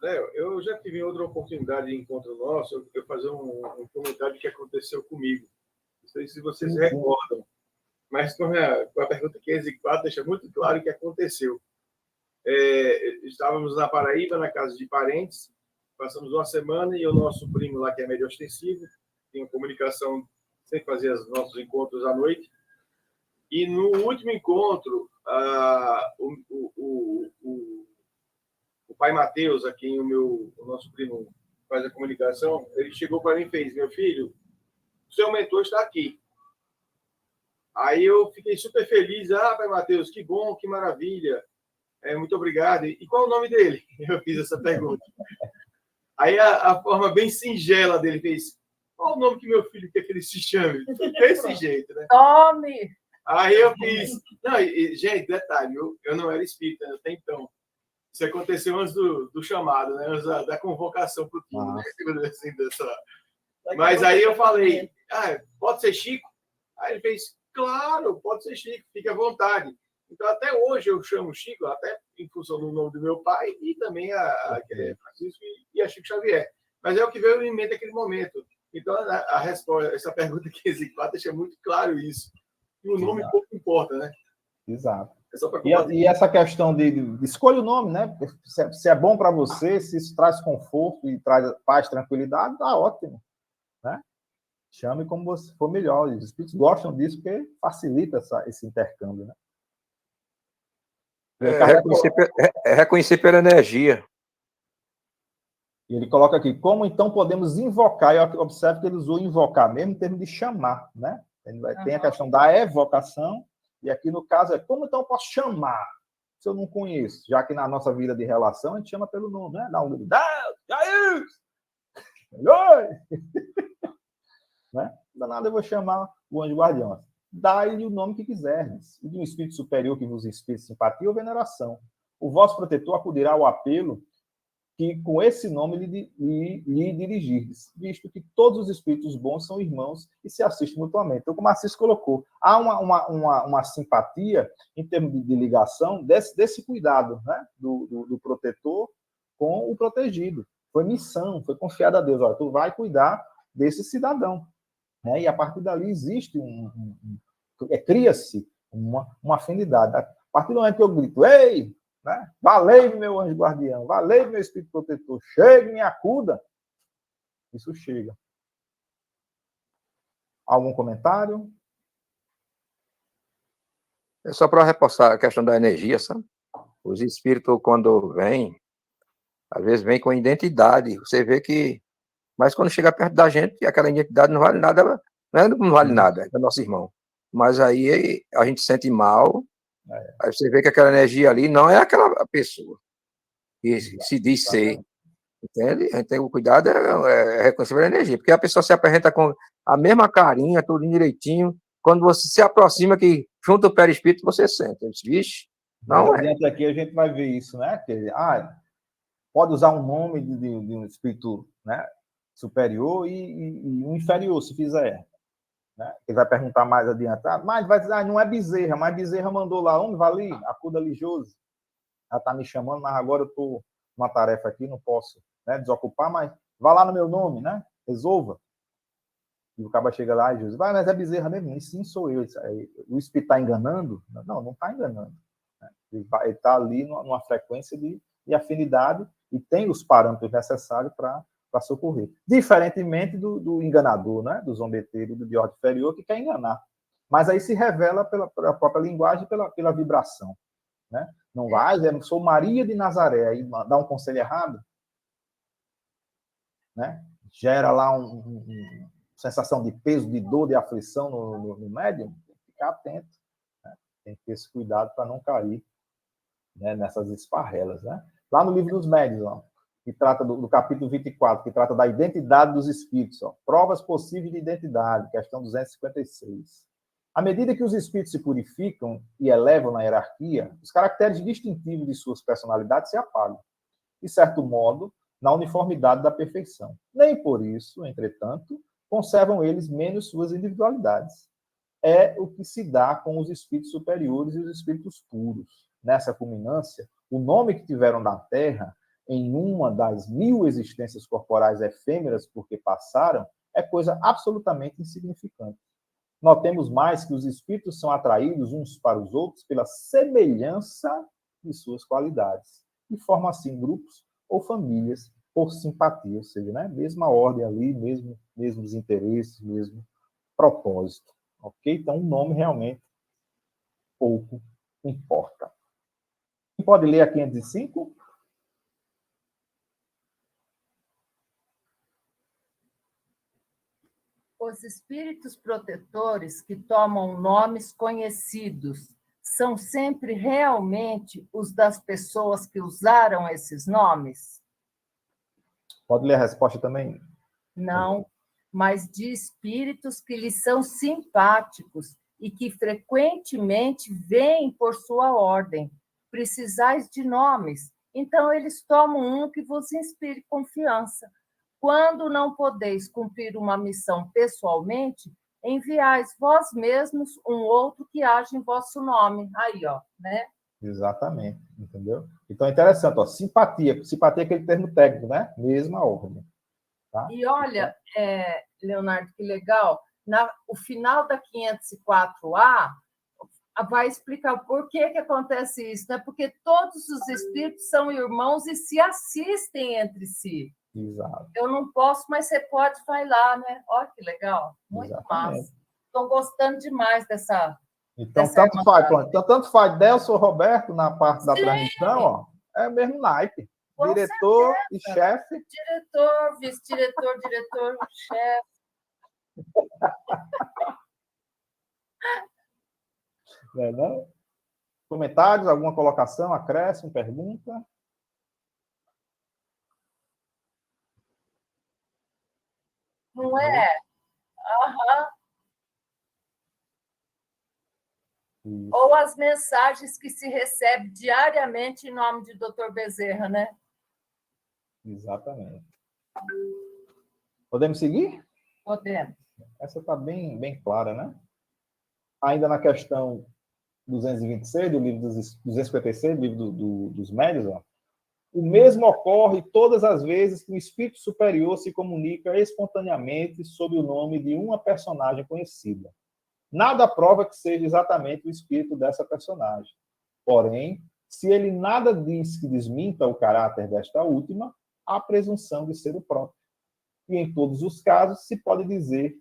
Léo, eu já tive outra oportunidade de encontro nosso, eu fazer um comentário que aconteceu comigo. Não sei se vocês recordam, mas com a pergunta 504 deixa muito claro o que aconteceu. Estávamos na Paraíba, na casa de parentes, passamos uma semana e o nosso primo lá, que é médio ostensivo, tinha comunicação, sempre fazia os nossos encontros à noite. E no último encontro, o pai Mateus, a quem o nosso primo faz a comunicação, ele chegou para mim e fez: meu filho, o seu mentor está aqui. Aí eu fiquei super feliz. Pai Mateus, que bom, que maravilha. Muito obrigado. E qual é o nome dele? Eu fiz essa pergunta. Aí a forma bem singela dele fez: qual o nome que meu filho quer que ele se chame? Desse jeito, né? Nome! Aí eu fiz... Não, gente, detalhe, eu não era espírita até então. Isso aconteceu antes do chamado, né? Antes da convocação para o time. Né? Assim, Mas aí eu falei: pode ser Chico? Aí ele fez: claro, pode ser Chico, fique à vontade. Então, até hoje eu chamo Chico, até em função do nome do meu pai, e também a Francisco e a Chico Xavier. Mas é o que veio em mente naquele momento. Então, a resposta, essa pergunta 504 deixa muito claro isso. E o nome pouco importa, né? Exato. E essa questão de escolha o nome, né? Se é bom para você, se isso traz conforto e traz paz, tranquilidade, tá ótimo. Né? Chame como você for melhor. Os espíritos gostam disso porque facilita esse intercâmbio, né? Reconhecer pela energia. E ele coloca aqui: como então podemos invocar? E observe que ele usou invocar mesmo em termos de chamar, né? Tem a questão da evocação, e aqui no caso como então eu posso chamar se eu não conheço? Já que na nossa vida de relação a gente chama pelo nome, né? Dá um grito: Jair! Né? Não dá nada, eu vou chamar o anjo guardião. Dai-lhe o nome que quiserdes, e de um espírito superior que vos inspire simpatia ou veneração. O vosso protetor acudirá ao apelo que com esse nome lhe dirigirdes, visto que todos os espíritos bons são irmãos e se assistem mutuamente. Então, como a Assis colocou, há uma simpatia em termos de ligação desse cuidado, né? do protetor com o protegido. Foi missão, foi confiado a Deus. Olha, tu vai cuidar desse cidadão. Né? E a partir dali existe cria-se uma afinidade. A partir do momento que eu grito, ei, né? Valei-me, meu anjo guardião, valei-me, meu espírito protetor, chegue, me acuda, isso chega. Algum comentário? É só para reforçar a questão da energia, sabe? Os espíritos, quando vêm, às vezes vêm com identidade. Você vê que... Mas quando chega perto da gente, aquela identidade não vale nada, não vale nada, é nosso irmão. Mas aí a gente sente mal, aí você vê que aquela energia ali não é aquela pessoa que se diz ser, entende? A gente tem o cuidado, reconhecer a energia, porque a pessoa se apresenta com a mesma carinha, tudo direitinho, quando você se aproxima, que junto ao perispírito, você sente. Vixe, não é. Adiante aqui a gente vai ver isso, né? Que, pode usar um nome de um espírito, né, superior e um inferior, se fizer. Né? Ele vai perguntar mais adiante. Mas vai dizer, não é Bezerra, mas Bezerra mandou lá, onde vai ali? Acuda ali, Josi. Ela está me chamando, mas agora eu estou uma tarefa aqui, não posso, né, desocupar, mas vá lá no meu nome, né? Resolva. E o cara chega lá e diz, mas é Bezerra mesmo? E sim, sou eu. O espírito está enganando? Não está enganando. Ele está ali numa frequência de afinidade e tem os parâmetros necessários para socorrer. Diferentemente do enganador, né? Do zombeteiro, do de ordem inferior, que quer enganar. Mas aí se revela pela própria linguagem, pela vibração. Né? Não vai, sou Maria de Nazaré, aí dá um conselho errado, né? Gera lá uma sensação de peso, de dor, de aflição no médium. Tem que ficar atento. Né? Tem que ter esse cuidado para não cair, né, nessas esparrelas. Né? Lá no livro dos médiuns, ó, que trata do capítulo 24, que trata da identidade dos espíritos, ó, provas possíveis de identidade, questão 256. À medida que os espíritos se purificam e elevam na hierarquia, os caracteres distintivos de suas personalidades se apagam, de certo modo, na uniformidade da perfeição. Nem por isso, entretanto, conservam eles menos suas individualidades. É o que se dá com os espíritos superiores e os espíritos puros. Nessa culminância, o nome que tiveram na Terra, em uma das 1000 existências corporais efêmeras porque passaram, é coisa absolutamente insignificante. Notemos mais que os espíritos são atraídos uns para os outros pela semelhança de suas qualidades e formam assim grupos ou famílias por simpatia, ou seja, né, mesma ordem ali, mesmos interesses, mesmo propósito. Ok? Então, o nome realmente pouco importa. Quem pode ler a 505? Os espíritos protetores que tomam nomes conhecidos são sempre realmente os das pessoas que usaram esses nomes? Pode ler a resposta também? Não, mas de espíritos que lhes são simpáticos e que frequentemente vêm por sua ordem. Precisais de nomes, então eles tomam um que vos inspire confiança. Quando não podeis cumprir uma missão pessoalmente, enviais vós mesmos um outro que haja em vosso nome. Aí, ó, né? Exatamente, entendeu? Então é interessante, ó, simpatia é aquele termo técnico, né? Mesma ordem. Tá? E olha, Leonardo, que legal, o final da 504A vai explicar por que acontece isso, né? Porque todos os espíritos são irmãos e se assistem entre si. Exato. Eu não posso, mas você pode, vai lá, né? Olha que legal, muito massa. Estou gostando demais dessa. Então, tanto faz Delson ou Roberto na parte da transmissão, ó, é o mesmo naipe. Com diretor certeza. E chefe. Diretor, vice-diretor, diretor, chefe. Não? Comentários, alguma colocação, acréscimo, pergunta? Não é? Aham. Ou as mensagens que se recebe diariamente em nome de Dr. Bezerra, né? Exatamente. Podemos seguir? Podemos. Essa está bem clara, né? Ainda na questão 226 do livro 256, do livro dos médiuns, ó, O mesmo ocorre todas as vezes que o espírito superior se comunica espontaneamente sob o nome de uma personagem conhecida. Nada prova que seja exatamente o espírito dessa personagem. Porém, se ele nada diz que desminta o caráter desta última, há presunção de ser o próprio. E em todos os casos se pode dizer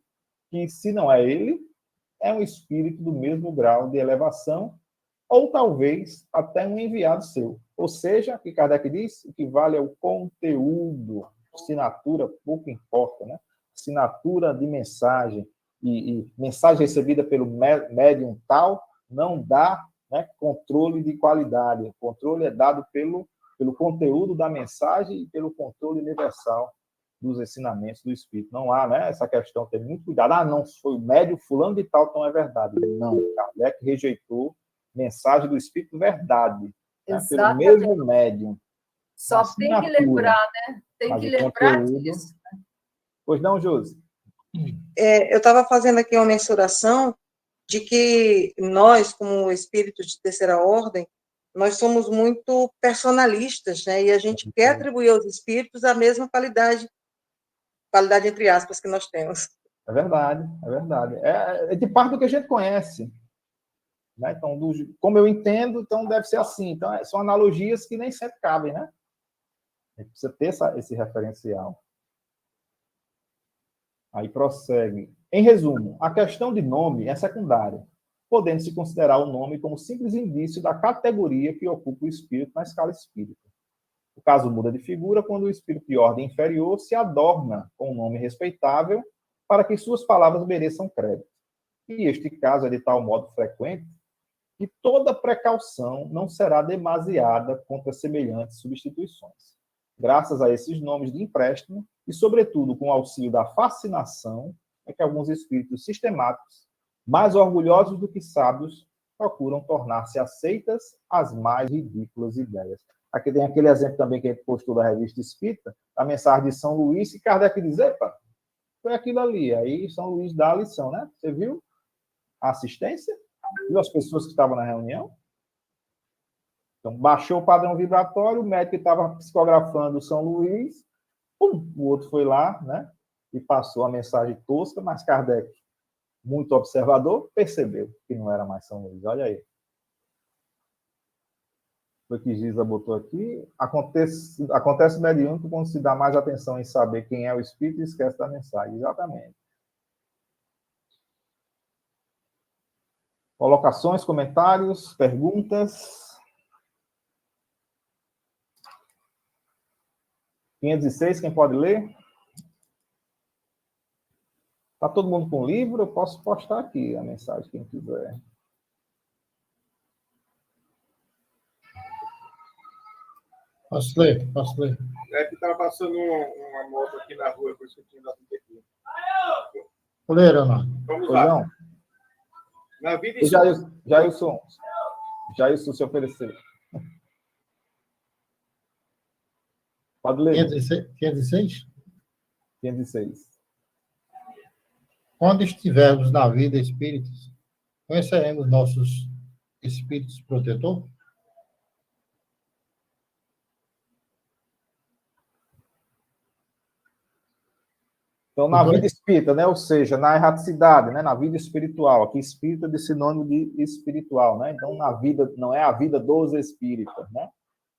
que, se não é ele, é um espírito do mesmo grau de elevação, ou talvez até um enviado seu. Ou seja, o que Kardec diz, o que vale é o conteúdo. Assinatura pouco importa, né? Assinatura de mensagem e mensagem recebida pelo médium tal não dá, né, controle de qualidade. O controle é dado pelo conteúdo da mensagem e pelo controle universal dos ensinamentos do Espírito. Não há, né, essa questão, tem muito cuidado. Ah, não, foi o médium fulano de tal, então é verdade. Não, Kardec rejeitou mensagem do Espírito verdade, né, pelo mesmo médium. Só tem que lembrar, né? Tem que lembrar disso. Pois não, Josi? Eu estava fazendo aqui uma mensuração de que nós, como espíritos de terceira ordem, nós somos muito personalistas, né? E a gente quer atribuir aos espíritos a mesma qualidade entre aspas, que nós temos. É verdade, é verdade. É de parte do que a gente conhece. Né? Então, como eu entendo, então deve ser assim. Então, são analogias que nem sempre cabem, né? A gente precisa ter esse referencial. Aí prossegue. Em resumo, a questão de nome é secundária, podendo-se considerar o nome como simples indício da categoria que ocupa o espírito na escala espírita. O caso muda de figura quando o espírito de ordem inferior se adorna com um nome respeitável para que suas palavras mereçam crédito. E este caso é de tal modo frequente que toda precaução não será demasiada contra semelhantes substituições. Graças a esses nomes de empréstimo, e sobretudo com o auxílio da fascinação, é que alguns espíritos sistemáticos, mais orgulhosos do que sábios, procuram tornar-se aceitas as mais ridículas ideias. Aqui tem aquele exemplo também que a gente postou da Revista Espírita, a mensagem de São Luís, e Kardec diz, epa, foi aquilo ali. Aí São Luís dá a lição, né? Você viu a assistência? Viu as pessoas que estavam na reunião? Então, baixou o padrão vibratório, o médico que estava psicografando São Luís, o outro foi lá, né? E passou a mensagem tosca, mas Kardec, muito observador, percebeu que não era mais São Luís. Olha aí. Foi o que Giza botou aqui. Acontece mediúnico quando se dá mais atenção em saber quem é o espírito e esquece da mensagem. Exatamente. Colocações, comentários, perguntas. 506, quem pode ler? Está todo mundo com o livro? Eu posso postar aqui a mensagem, quem quiser. Posso ler, posso ler. É que estava passando uma moto aqui na rua, por isso que eu tinha dado um tempinho. Vou ler, Ana. Vamos lá. Não. Na vida Jailson se ofereceu. Pode ler. 506? 506. Quando estivermos na vida espíritos, conheceremos nossos espíritos protetor? Então, na vida espírita, né? Ou seja, na erraticidade, né? Na vida espiritual. Aqui, espírita de sinônimo de espiritual, né? Então, na vida, não é a vida dos espíritas, né?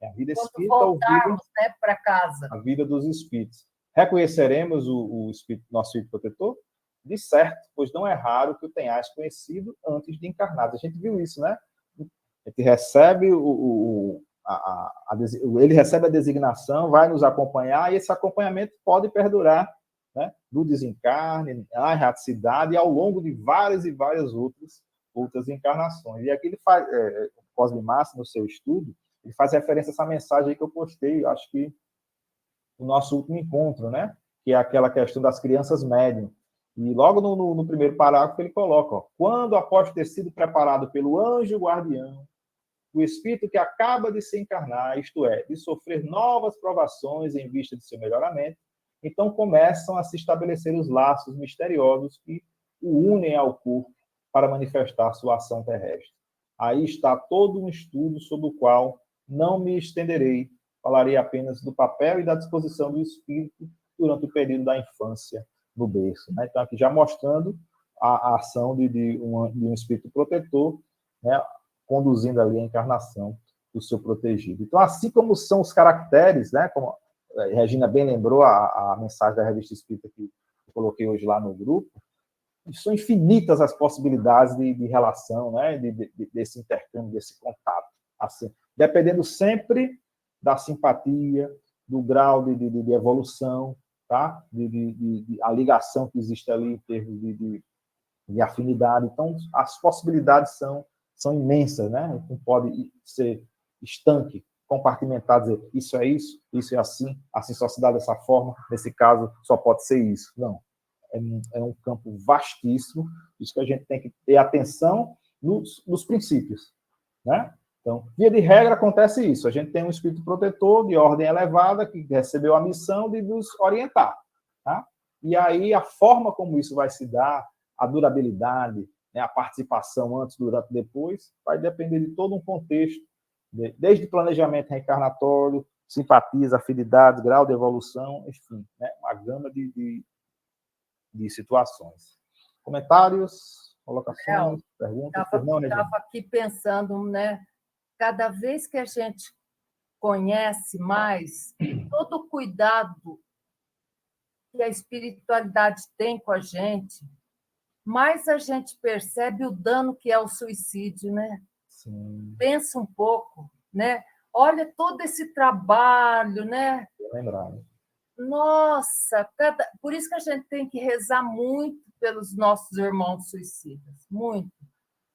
É a vida espírita ou vida, né, para casa. a vida dos espíritos. Reconheceremos o espírito, nosso espírito protetor? De certo, pois não é raro que o tenhais conhecido antes de encarnar. A gente viu isso, né? A gente recebe ele recebe a designação, vai nos acompanhar, e esse acompanhamento pode perdurar, né, do desencarne, a erraticidade, e ao longo de várias e várias outras encarnações. E aqui ele faz, Cosme Massa, no seu estudo, ele faz referência a essa mensagem aí que eu postei, acho que no nosso último encontro, né, que é aquela questão das crianças médium. E logo no primeiro parágrafo ele coloca, ó, quando após ter sido preparado pelo anjo guardião, o espírito que acaba de se encarnar, isto é, de sofrer novas provações em vista de seu melhoramento, então começam a se estabelecer os laços misteriosos que o unem ao corpo para manifestar sua ação terrestre. Aí está todo um estudo sobre o qual não me estenderei, falarei apenas do papel e da disposição do espírito durante o período da infância no berço, né? Então, aqui já mostrando a ação de um espírito protetor, né, conduzindo ali a encarnação do seu protegido. Então, assim como são os caracteres, né, como a Regina bem lembrou a mensagem da Revista Espírita que eu coloquei hoje lá no grupo, são infinitas as possibilidades de relação, né, desse intercâmbio, desse contato, assim, dependendo sempre da simpatia, do grau de evolução, tá? A ligação que existe ali em termos de afinidade. Então, as possibilidades são imensas, né? Não pode ser estanque, compartimentado, dizer isso é assim só se dá dessa forma, nesse caso só pode ser isso. Não. É um campo vastíssimo, isso que a gente tem que ter atenção nos princípios, né? Então, via de regra, acontece isso. A gente tem um espírito protetor de ordem elevada que recebeu a missão de nos orientar, tá? E aí, a forma como isso vai se dar, a durabilidade, né, a participação antes, durante e depois, vai depender de todo um contexto, desde planejamento reencarnatório, simpatias, afinidades, grau de evolução, enfim, né, uma gama de situações. Comentários, colocações, perguntas? Estava aqui pensando, né? Cada vez que a gente conhece mais, todo o cuidado que a espiritualidade tem com a gente, mais a gente percebe o dano que é o suicídio, né? Sim. Pensa um pouco, né? Olha todo esse trabalho, né? Lembrado. Nossa, por isso que a gente tem que rezar muito pelos nossos irmãos suicidas, muito,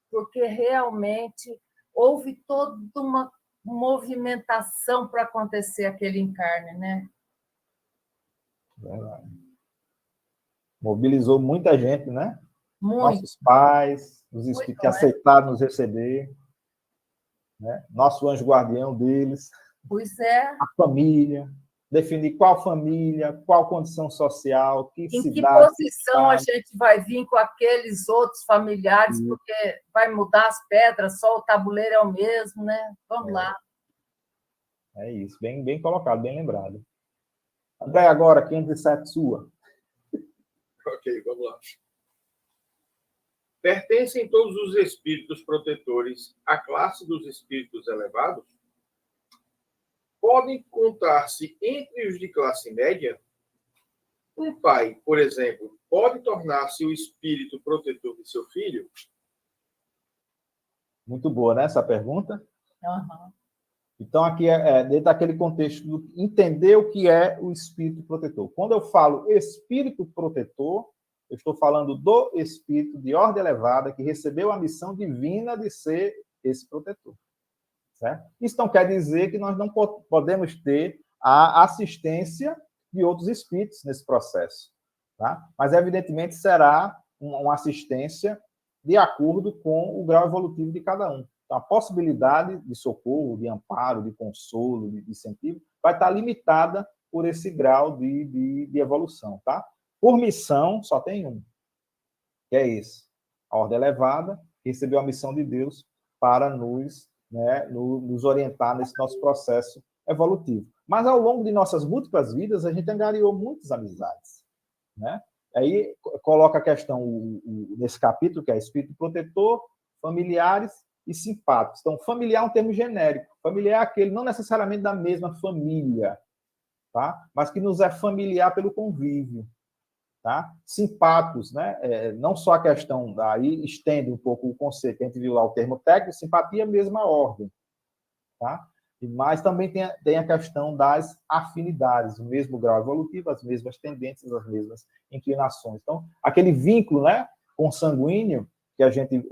porque realmente houve toda uma movimentação para acontecer aquele encarne, né? Verdade. Mobilizou muita gente, né? Muito. Nossos pais, os espíritos que aceitaram nos receber, né? Nosso anjo guardião deles. Pois é. A família, definir qual família, qual condição social, que cidade. Em que posição a gente vai vir com aqueles outros familiares, porque vai mudar as pedras, só o tabuleiro é o mesmo, né? Vamos lá. É isso, bem colocado, bem lembrado. André, agora, 507 sua. Ok, vamos lá. Pertencem todos os espíritos protetores à classe dos espíritos elevados? Podem contar-se entre os de classe média? Um pai, por exemplo, pode tornar-se o espírito protetor de seu filho? Muito boa, né, essa pergunta? Uhum. Então, aqui dentro daquele contexto do entender o que é o espírito protetor. Quando eu falo espírito protetor, eu estou falando do espírito de ordem elevada que recebeu a missão divina de ser esse protetor. Certo? Isso não quer dizer que nós não podemos ter a assistência de outros espíritos nesse processo. Tá? Mas, evidentemente, será uma assistência de acordo com o grau evolutivo de cada um. Então, a possibilidade de socorro, de amparo, de consolo, de incentivo, vai estar limitada por esse grau de evolução. Tá? Por missão, só tem um, que é esse. A ordem elevada recebeu a missão de Deus para nos orientar nesse nosso processo evolutivo. Mas, ao longo de nossas múltiplas vidas, a gente angariou muitas amizades. Né? Aí, coloca a questão nesse capítulo, que é espírito protetor, familiares e simpáticos. Então, familiar é um termo genérico. Familiar é aquele, não necessariamente da mesma família, tá? Mas que nos é familiar pelo convívio. Tá? Simpáticos, né? Não só a questão, daí estende um pouco o conceito, a gente viu lá o termo técnico, simpatia, mesma ordem. Tá? Mas também tem a questão das afinidades, o mesmo grau evolutivo, as mesmas tendências, as mesmas inclinações. Então, aquele vínculo, né, consanguíneo que a gente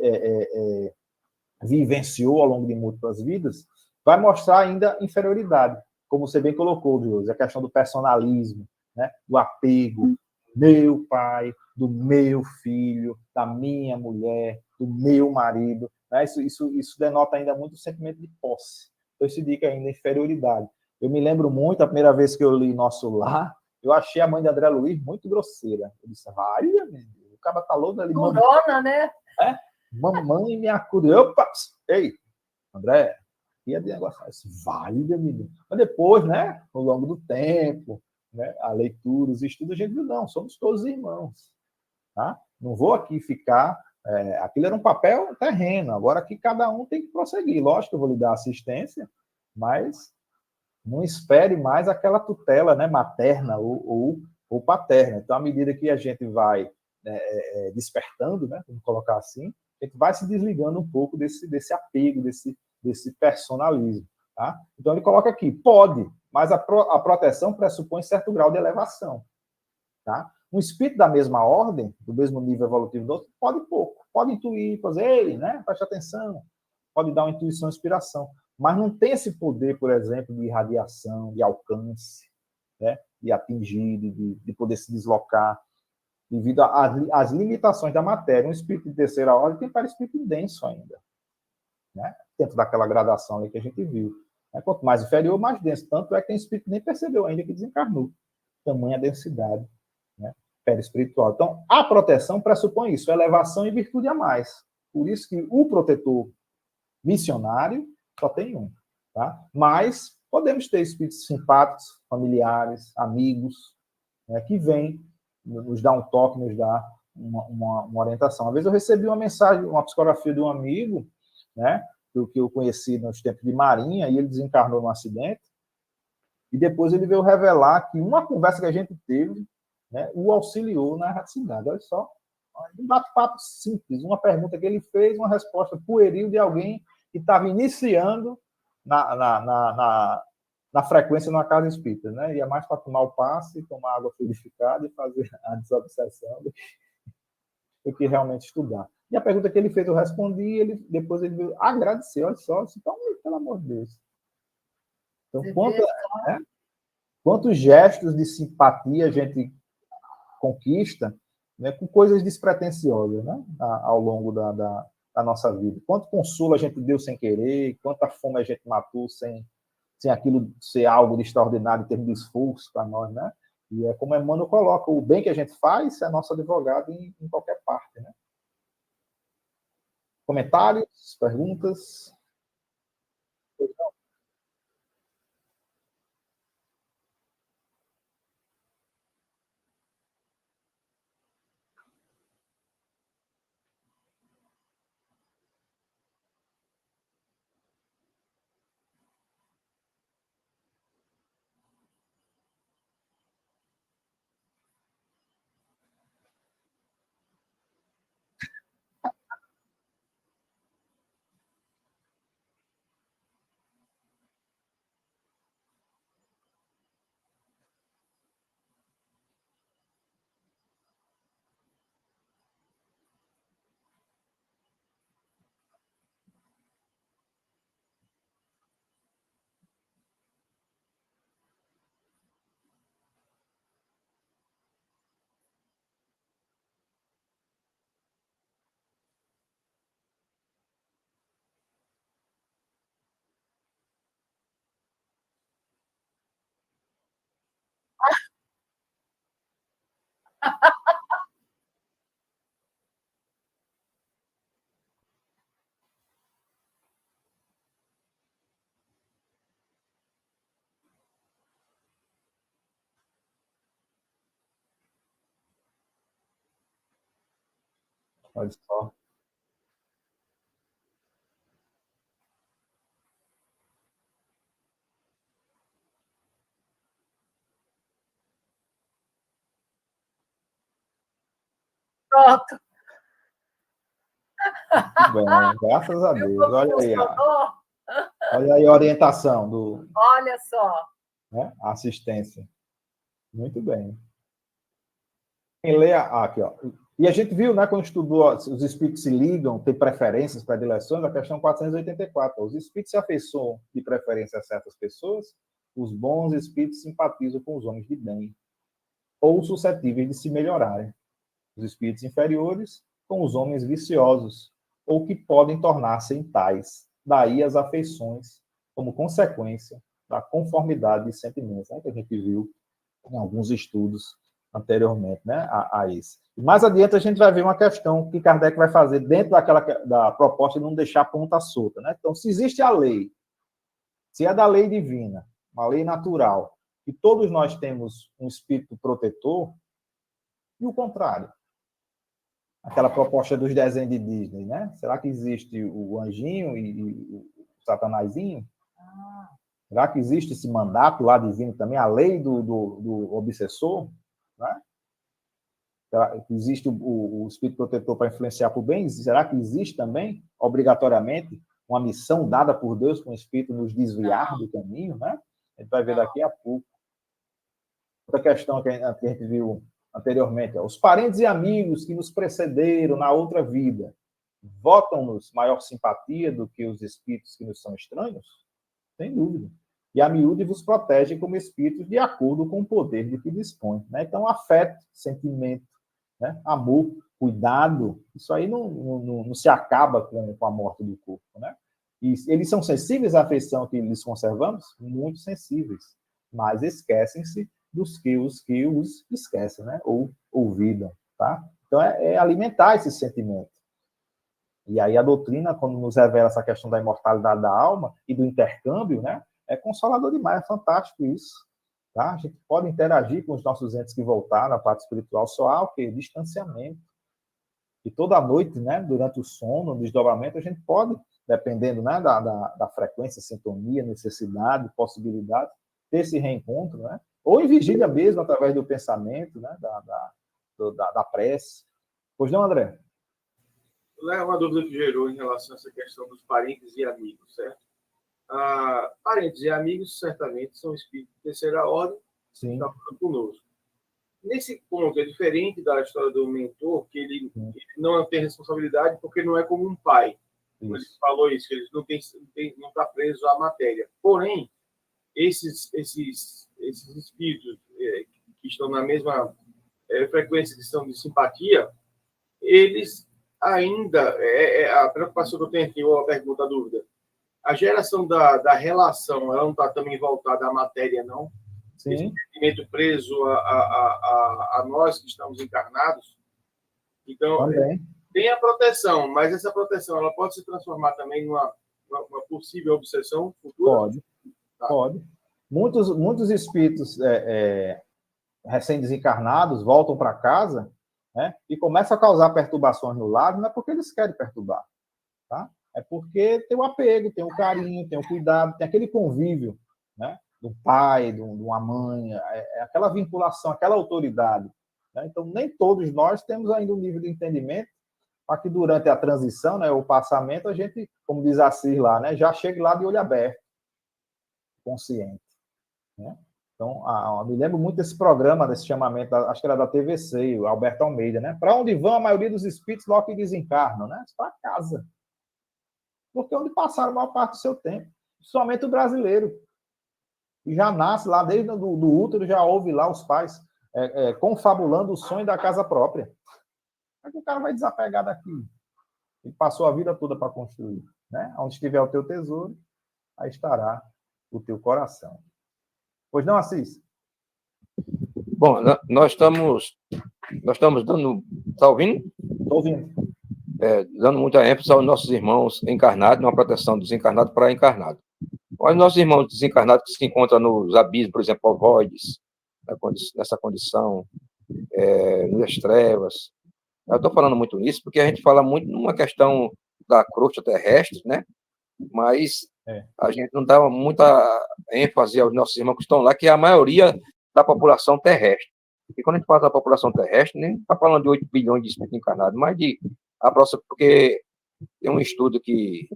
vivenciou ao longo de múltiplas vidas, vai mostrar ainda inferioridade, como você bem colocou, Deus, a questão do personalismo, né, do apego, meu pai, do meu filho, da minha mulher, do meu marido. Né? Isso denota ainda muito o sentimento de posse. Então, isso indica ainda inferioridade. Eu me lembro muito, a primeira vez que eu li Nosso Lar, eu achei a mãe de André Luiz muito grosseira. Eu disse, vai, o cara tá louco ali. Durona, né? Mamãe me acuda. Opa! Ei, André, aqui é de negócio, válida, menino. Mas depois, né, ao longo do tempo, né, a leitura, os estudos, a gente viu, não, somos todos irmãos. Tá? Não vou aqui ficar... aquilo era um papel terreno, agora aqui cada um tem que prosseguir. Lógico que eu vou lhe dar assistência, mas não espere mais aquela tutela, né, materna ou paterna. Então, à medida que a gente vai despertando, né, vamos colocar assim, a gente vai se desligando um pouco desse apego, desse personalismo. Tá? Então, ele coloca aqui, pode, mas a proteção pressupõe certo grau de elevação. Tá? Um espírito da mesma ordem, do mesmo nível evolutivo do outro, pode pouco, pode intuir, fazer, ei, né, preste atenção, pode dar uma intuição, inspiração, mas não tem esse poder, por exemplo, de irradiação, de alcance, né, de atingir, de poder se deslocar, devido às limitações da matéria. Um espírito de terceira ordem tem perispírito denso ainda, né, dentro daquela gradação ali que a gente viu. Quanto mais inferior, mais denso. Tanto é que tem espírito que nem percebeu ainda que desencarnou. Tamanha densidade, né, perispiritual. Então, a proteção pressupõe isso, elevação e virtude a mais. Por isso que o protetor missionário só tem um. Tá? Mas podemos ter espíritos simpáticos, familiares, amigos, né, que vêm nos dar um toque, nos dar uma orientação. Às vezes eu recebi uma mensagem, uma psicografia de um amigo, né, que eu conheci nos tempos de Marinha, e ele desencarnou num acidente, e depois ele veio revelar que uma conversa que a gente teve, né, o auxiliou na erraticidade. Olha só, um bate-papo simples, uma pergunta que ele fez, uma resposta pueril de alguém que estava iniciando na frequência numa casa espírita, né? Ia mais para tomar o passe, tomar água purificada e fazer a desobsessão do que realmente estudar. E a pergunta que ele fez, eu respondi, depois ele veio agradecer, olha só, então, pelo amor de Deus. Então, quantos gestos de simpatia a gente conquista, né, com coisas despretensiosas, né, ao longo da nossa vida. Quanto consolo a gente deu sem querer, quanta fome a gente matou sem aquilo ser algo de extraordinário em termos de esforço para nós, né? E é como Emmanuel coloca, o bem que a gente faz é nosso advogado em qualquer parte, né? Comentários, perguntas? Olha só. Pronto. Bem, graças a Deus. Olha aí a orientação Olha só. né, a assistência. Muito bem. Quem lê aqui, ó. E a gente viu, né, quando estudou os espíritos se ligam, tem preferências, predileções, a questão 484. Os espíritos se afeiçoam de preferência a certas pessoas, os bons espíritos simpatizam com os homens de bem, ou suscetíveis de se melhorarem. Os espíritos inferiores com os homens viciosos, ou que podem tornar-se tais. Daí as afeições, como consequência da conformidade de sentimentos, né, que a gente viu em alguns estudos anteriormente, né, a esse. E mais adiante a gente vai ver uma questão que Kardec vai fazer dentro da proposta de não deixar a ponta solta, né? Então, se existe a lei Se é da lei divina, uma lei natural, e todos nós temos um espírito protetor, e o contrário? Aquela proposta dos desenhos de Disney, né? Será que existe o anjinho e o satanazinho? Será que existe esse mandato lá divino também, a lei do obsessor? Né? Será que existe o espírito protetor para influenciar por bem? Será que existe também, obrigatoriamente, uma missão dada por Deus para o espírito nos desviar do caminho? Né? A gente vai ver daqui a pouco. Outra questão que a gente viu anteriormente, os parentes e amigos que nos precederam na outra vida votam-nos maior simpatia do que os espíritos que nos são estranhos? Sem dúvida. E a miúde vos protege como espíritos de acordo com o poder de que dispõe. Né? Então, afeto, sentimento, né? Amor, cuidado, isso aí não se acaba com a morte do corpo. Né? E eles são sensíveis à afeição que lhes conservamos? Muito sensíveis, mas esquecem-se dos que os esquecem, né? Ou olvidam. Tá? Então, é alimentar esse sentimento. E aí a doutrina, quando nos revela essa questão da imortalidade da alma e do intercâmbio, né, é consolador demais, é fantástico isso. Tá? A gente pode interagir com os nossos entes que voltaram na parte espiritual, só há o quê? Distanciamento. E toda noite, né, durante o sono, o desdobramento, a gente pode, dependendo, né, da frequência, sintonia, necessidade, possibilidade, ter esse reencontro, né? Ou em vigília mesmo, através do pensamento, né, da prece. Pois não, André? É uma dúvida que gerou em relação a essa questão dos parentes e amigos, certo? Parentes e amigos, certamente, são espíritos de terceira ordem que estão conosco. Nesse ponto, é diferente da história do mentor, que ele não tem responsabilidade porque não é como um pai. Ele falou isso, que ele não está preso à matéria. Porém, esses espíritos que estão na mesma frequência que são de simpatia, eles ainda, a preocupação que eu tenho aqui, ou a pergunta, a dúvida, a geração da relação, ela não está também voltada à matéria, não? Sim. Esse sentimento preso a nós que estamos encarnados. Então, tem a proteção, mas essa proteção, ela pode se transformar também numa possível obsessão futura? Pode. Muitos espíritos recém-desencarnados voltam para casa, né, e começam a causar perturbações no lar, não é porque eles querem perturbar, tá? É porque tem o apego, tem o carinho, tem o cuidado, tem aquele convívio, né, do pai, de uma mãe, aquela vinculação, aquela autoridade. Né? Então, nem todos nós temos ainda um nível de entendimento para que durante a transição, né, o passamento, a gente, como diz a Cis lá, né, já chegue lá de olho aberto, consciente. Né? Então, eu me lembro muito desse programa, desse chamamento, acho que era da TVC, o Alberto Almeida, né? Para onde vão a maioria dos espíritos logo que desencarnam, né? Para casa. Porque é onde passaram a maior parte do seu tempo. Somente o brasileiro. E já nasce lá, desde do útero, já ouve lá os pais confabulando o sonho da casa própria. Como é que o cara vai desapegar daqui? Ele passou a vida toda para construir. Né? Onde estiver o teu tesouro, aí estará o teu coração. Pois não, Assis? Bom, nós estamos dando... Está ouvindo? Estou ouvindo. Dando muita ênfase aos nossos irmãos encarnados, numa proteção dos encarnados para encarnados. Os nossos irmãos desencarnados que se encontram nos abismos, por exemplo, ovoides, nessa condição, nas trevas. Eu estou falando muito nisso porque a gente fala muito numa questão da crosta terrestre, né? Mas a gente não dá muita ênfase aos nossos irmãos que estão lá, que é a maioria da população terrestre. E quando a gente fala da população terrestre, nem está falando de 8 bilhões de espíritos encarnados, mas de a próxima, porque tem um estudo que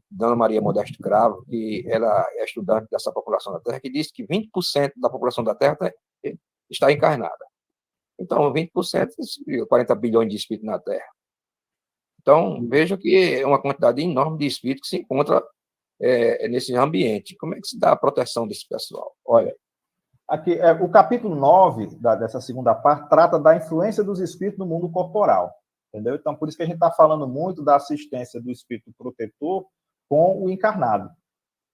Dona Maria Modesto Cravo, que ela é estudante dessa população da Terra, que diz que 20% da população da Terra está encarnada. Então, 20% é 40 bilhões de espíritos na Terra. Então, veja que é uma quantidade enorme de espíritos que se encontra nesse ambiente. Como é que se dá a proteção desse pessoal? Olha, aqui, o capítulo 9 dessa segunda parte trata da influência dos espíritos no mundo corporal. Entendeu? Então, por isso que a gente está falando muito da assistência do espírito protetor com o encarnado,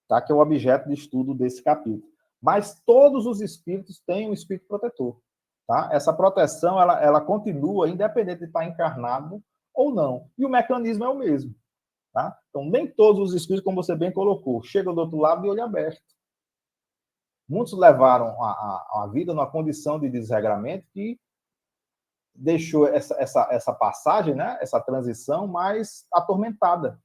tá? Que é o objeto de estudo desse capítulo. Mas todos os espíritos têm um espírito protetor. Tá? Essa proteção ela continua, independente de estar encarnado ou não. E o mecanismo é o mesmo. Tá? Então, nem todos os espíritos, como você bem colocou, chegam do outro lado de olho aberto. Muitos levaram a vida numa condição de desregramento que deixou essa passagem, né, essa transição mais atormentada.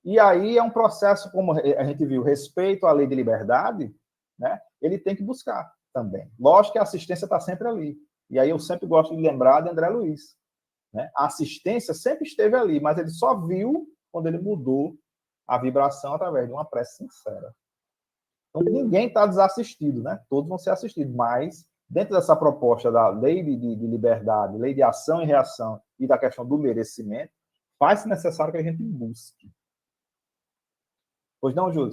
E aí é um processo, como a gente viu, respeito à lei de liberdade, né, ele tem que buscar também. Lógico que a assistência está sempre ali. E aí eu sempre gosto de lembrar de André Luiz. Né? A assistência sempre esteve ali, mas ele só viu quando ele mudou a vibração através de uma prece sincera. Então, ninguém está desassistido, né? Todos vão ser assistidos, mas dentro dessa proposta da lei de liberdade, lei de ação e reação e da questão do merecimento, faz-se necessário que a gente busque. Pois não, Júlio?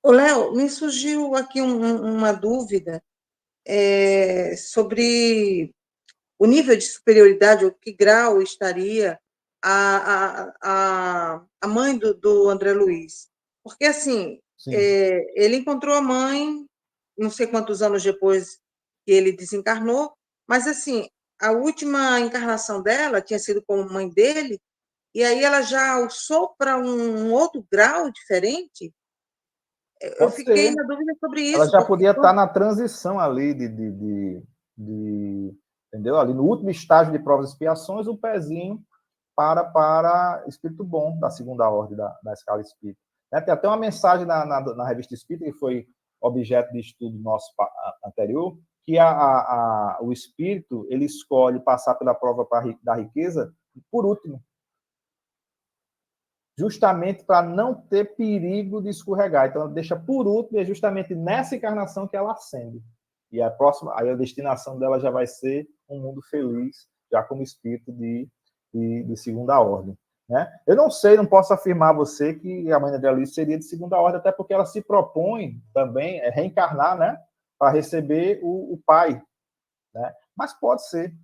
Ô, Léo, me surgiu aqui uma dúvida sobre o nível de superioridade, ou que grau estaria a mãe do André Luiz. Porque, assim, ele encontrou a mãe, não sei quantos anos depois que ele desencarnou, mas, assim, a última encarnação dela tinha sido como mãe dele, e aí ela já alçou para um outro grau diferente? Eu Pode fiquei ser. na dúvida sobre isso. Ela já porque podia estar na transição ali entendeu? Ali no último estágio de provas e expiações, o pezinho para Espírito Bom, da segunda ordem da escala espírita. Né? Tem até uma mensagem na revista Espírita, que foi objeto de estudo nosso anterior, que o espírito ele escolhe passar pela prova da riqueza por último, justamente para não ter perigo de escorregar. Então, ela deixa por último, e é justamente nessa encarnação que ela ascende. E aí a destinação dela já vai ser um mundo feliz, já como espírito de segunda ordem. Né? Eu não sei, não posso afirmar a você que a mãe da André Luiz seria de segunda ordem, até porque ela se propõe também reencarnar, né, para receber o pai. Né? Mas pode ser.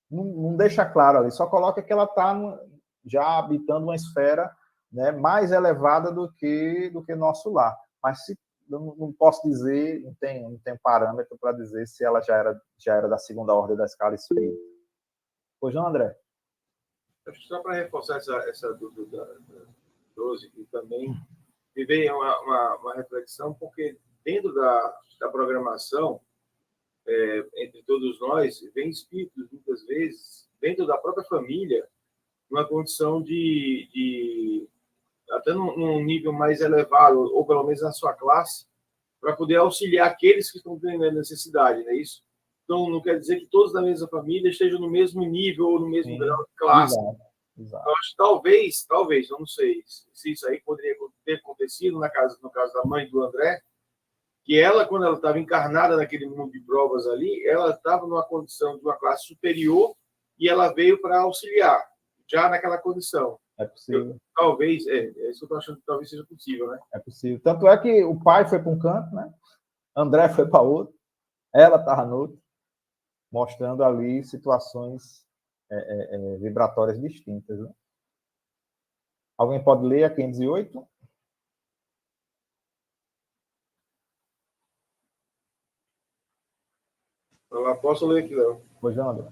Não deixa claro ali, só coloca que ela está já habitando uma esfera, né, mais elevada do que nosso lar. Mas não posso dizer, não tem parâmetro para dizer se ela já era da segunda ordem da escala espírita. Pois não, André? Só para reforçar essa dúvida da 12, que também me veio uma reflexão, porque dentro da programação, entre todos nós, vem espíritos, muitas vezes, dentro da própria família, numa condição até num nível mais elevado, ou pelo menos na sua classe, para poder auxiliar aqueles que estão tendo necessidade, não é isso? Então, não quer dizer que todos da mesma família estejam no mesmo nível ou no mesmo grau de classe. Exato. Eu acho que talvez, eu não sei se isso aí poderia ter acontecido no caso da mãe do André, que ela, quando ela estava encarnada naquele mundo de provas ali, ela estava numa condição de uma classe superior e ela veio para auxiliar, já naquela condição. É possível. Talvez, isso eu estou achando que talvez seja possível, né? É possível. Tanto é que o pai foi para um canto, né? André foi para outro, ela estava no outro, mostrando ali situações vibratórias distintas. Né? Alguém pode ler a 508? Eu posso ler aqui, Léo. Pois não, André.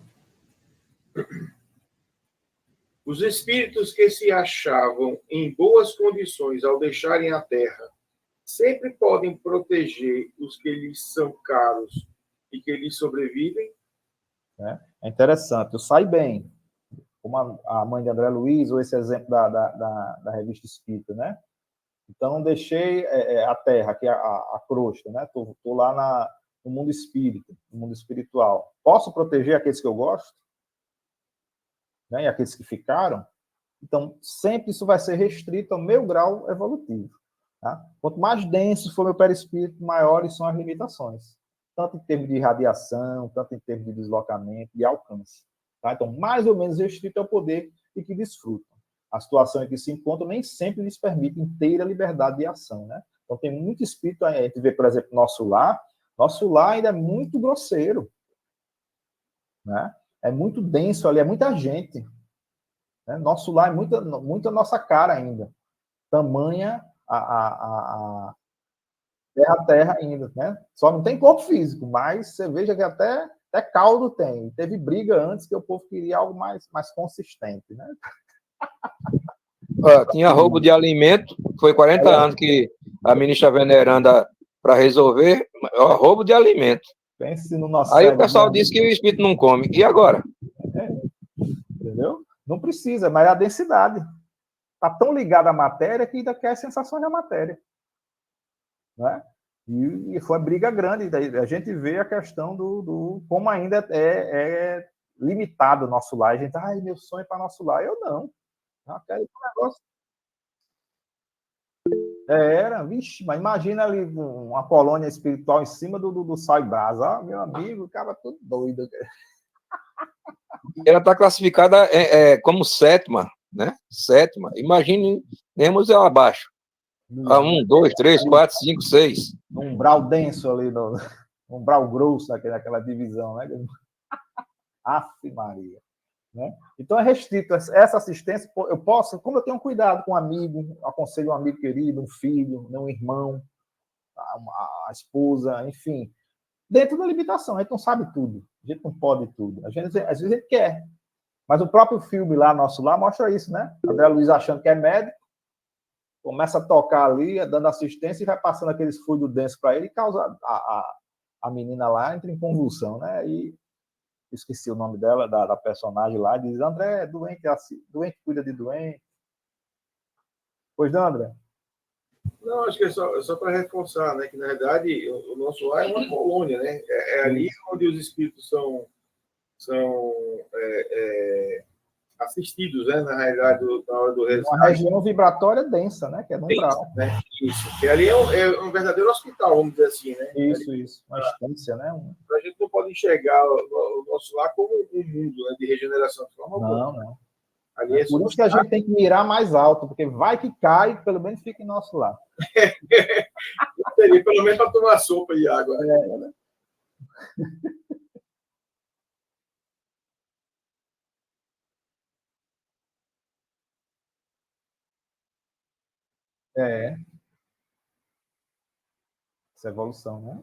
Os espíritos que se achavam em boas condições ao deixarem a Terra sempre podem proteger os que lhes são caros e que lhes sobrevivem? É interessante. Eu saí bem, como a mãe de André Luiz, ou esse exemplo da revista Espírita, né? Então, não deixei a Terra, que é a crosta, né? Estou lá no mundo espírita, no mundo espiritual. Posso proteger aqueles que eu gosto? Né? E aqueles que ficaram? Então, sempre isso vai ser restrito ao meu grau evolutivo. Tá? Quanto mais denso for meu perispírito, maiores são as limitações. Tanto em termos de radiação, tanto em termos de deslocamento, de alcance. Tá? Então, mais ou menos restrito é o poder e que desfrutam. A situação em que se encontram nem sempre lhes permite inteira liberdade de ação. Né? Então, tem muito espírito, a gente vê, por exemplo, nosso lar ainda é muito grosseiro. Né? É muito denso ali, é muita gente. Né? Nosso lar é muito a nossa cara ainda. Tamanha a terra ainda, né? Só não tem corpo físico, mas você veja que até caldo tem. Teve briga antes que o povo queria algo mais consistente, né? tinha roubo de alimento, foi 40 anos que a ministra veneranda para resolver, roubo de alimento. Pense no nosso Aí o cérebro, pessoal né? disse que o espírito não come. E agora? Entendeu? Não precisa, mas a densidade. Está tão ligada à matéria que ainda quer a sensação da matéria. Né? E foi uma briga grande. Daí a gente vê a questão do como ainda é limitado o nosso lar. A gente, meu sonho é para nosso lar. Eu não. Eu quero ir para um negócio. Vixe, mas imagina ali uma colônia espiritual em cima do sal e brasa. Meu amigo, o cara todo doido. Ela está classificada como sétima, né? Sétima. Imagine, temos ela abaixo. 1, 2, 3, 4, 5, 6. Um umbral denso ali, um umbral grosso naquela divisão, né? Aff, Maria. Né? Então é restrito. Essa assistência, eu posso, como eu tenho cuidado com um amigo, aconselho um amigo querido, um filho, um irmão, a esposa, enfim, dentro da limitação. A gente não sabe tudo, a gente não pode tudo. Às vezes a gente quer. Mas o próprio filme lá, nosso lá, mostra isso, né? André Luiz achando que é médico, começa a tocar ali, dando assistência e vai passando aqueles fluidos densos para ele e causa a menina lá entra em convulsão, né? E esqueci o nome dela, da personagem lá, diz, André, doente cuida de doente. Pois não, André? Não, acho que é só para reforçar, né? Que na verdade o nosso lar é uma colônia, né? É ali onde os espíritos são assistidos, né? Na realidade, na hora do resgate. Uma região vibratória densa, né? Que é no umbral. Né? Isso. Que ali é um verdadeiro hospital, vamos dizer assim, né? Isso. Uma estância, né? A gente não pode enxergar o nosso lar como um mundo, né, de regeneração. Não. Ali Por isso que a gente tem que mirar mais alto, porque vai que cai, pelo menos fica em nosso lar. Seria pelo menos para tomar sopa e água. Né? Essa evolução, né?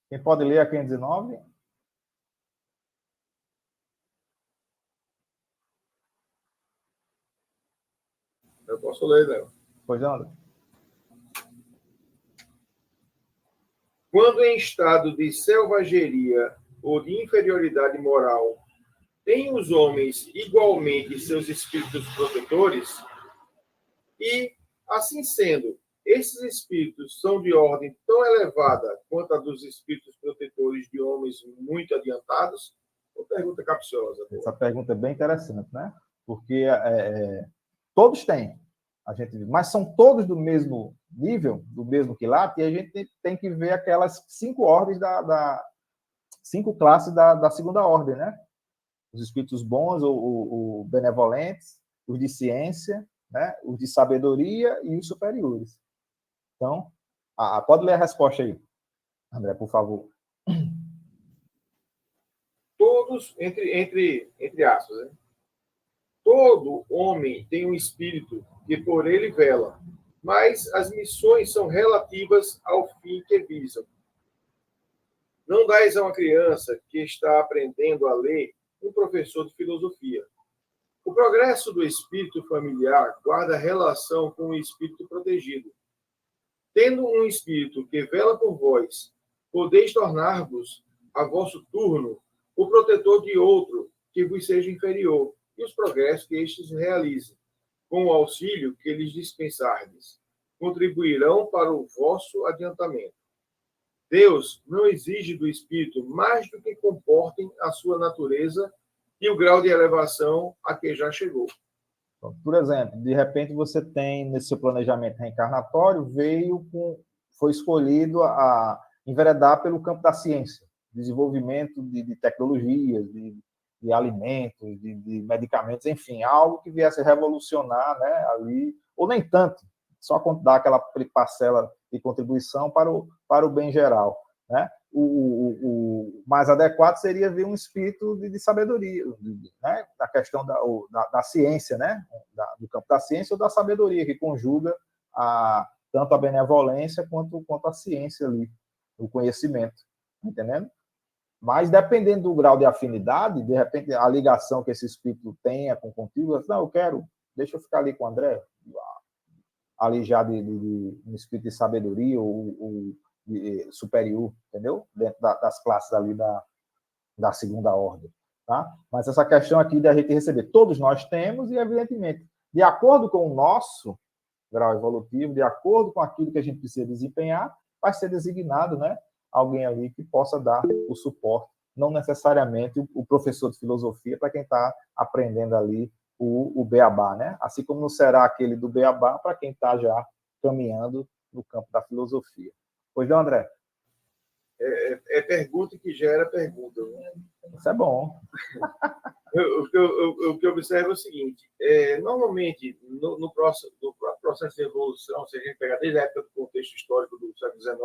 Quem pode ler a 519? Eu posso ler, Léo. Pois não. Quando em estado de selvageria ou de inferioridade moral, têm os homens igualmente seus espíritos protetores? E, assim sendo, esses espíritos são de ordem tão elevada quanto a dos espíritos protetores de homens muito adiantados? Uma pergunta capciosa. Essa pergunta é bem interessante, né? Porque todos têm, mas são todos do mesmo nível, do mesmo quilate, e a gente tem que ver aquelas 5 ordens 5 classes da segunda ordem, né? Os espíritos bons ou benevolentes, os de ciência, né? Os de sabedoria e os superiores. Então, pode ler a resposta aí, André, por favor. Todos, entre aspas, né? Todo homem tem um espírito que por ele vela, mas as missões são relativas ao fim que visam. Não dais a uma criança que está aprendendo a ler um professor de filosofia. O progresso do espírito familiar guarda relação com o espírito protegido. Tendo um espírito que vela por vós, podeis tornar-vos, a vosso turno, o protetor de outro que vos seja inferior, e os progressos que estes realizem, com o auxílio que lhes dispensardes, contribuirão para o vosso adiantamento. Deus não exige do espírito mais do que comportem a sua natureza e o grau de elevação a que já chegou. Por exemplo, de repente você tem, nesse seu planejamento reencarnatório, foi escolhido a enveredar pelo campo da ciência, desenvolvimento de tecnologias, de alimentos, de medicamentos, enfim, algo que viesse revolucionar, né, ali, ou nem tanto, só dar aquela parcela de contribuição para o bem geral, né? O mais adequado seria ver um espírito de sabedoria, né? Da questão da ciência, né? Do campo da ciência ou da sabedoria, que conjuga tanto a benevolência quanto a ciência ali, o conhecimento, entendendo? Mas, dependendo do grau de afinidade, de repente, a ligação que esse espírito tenha com contigo, não, eu quero, deixa eu ficar ali com o André, ali já de um espírito de sabedoria ou de superior, entendeu? Dentro das classes ali da segunda ordem, tá? Mas essa questão aqui da gente receber, todos nós temos, e, evidentemente, de acordo com o nosso grau evolutivo, de acordo com aquilo que a gente precisa desempenhar, vai ser designado, né, alguém ali que possa dar o suporte, não necessariamente o professor de filosofia para quem está aprendendo ali o beabá, né? Assim como não será aquele do beabá para quem está já caminhando no campo da filosofia. Pois não, André? É pergunta que gera pergunta. Né? Isso é bom. O que eu observo é o seguinte: normalmente, no processo de evolução, se a gente pegar desde a época do contexto histórico do século XIX,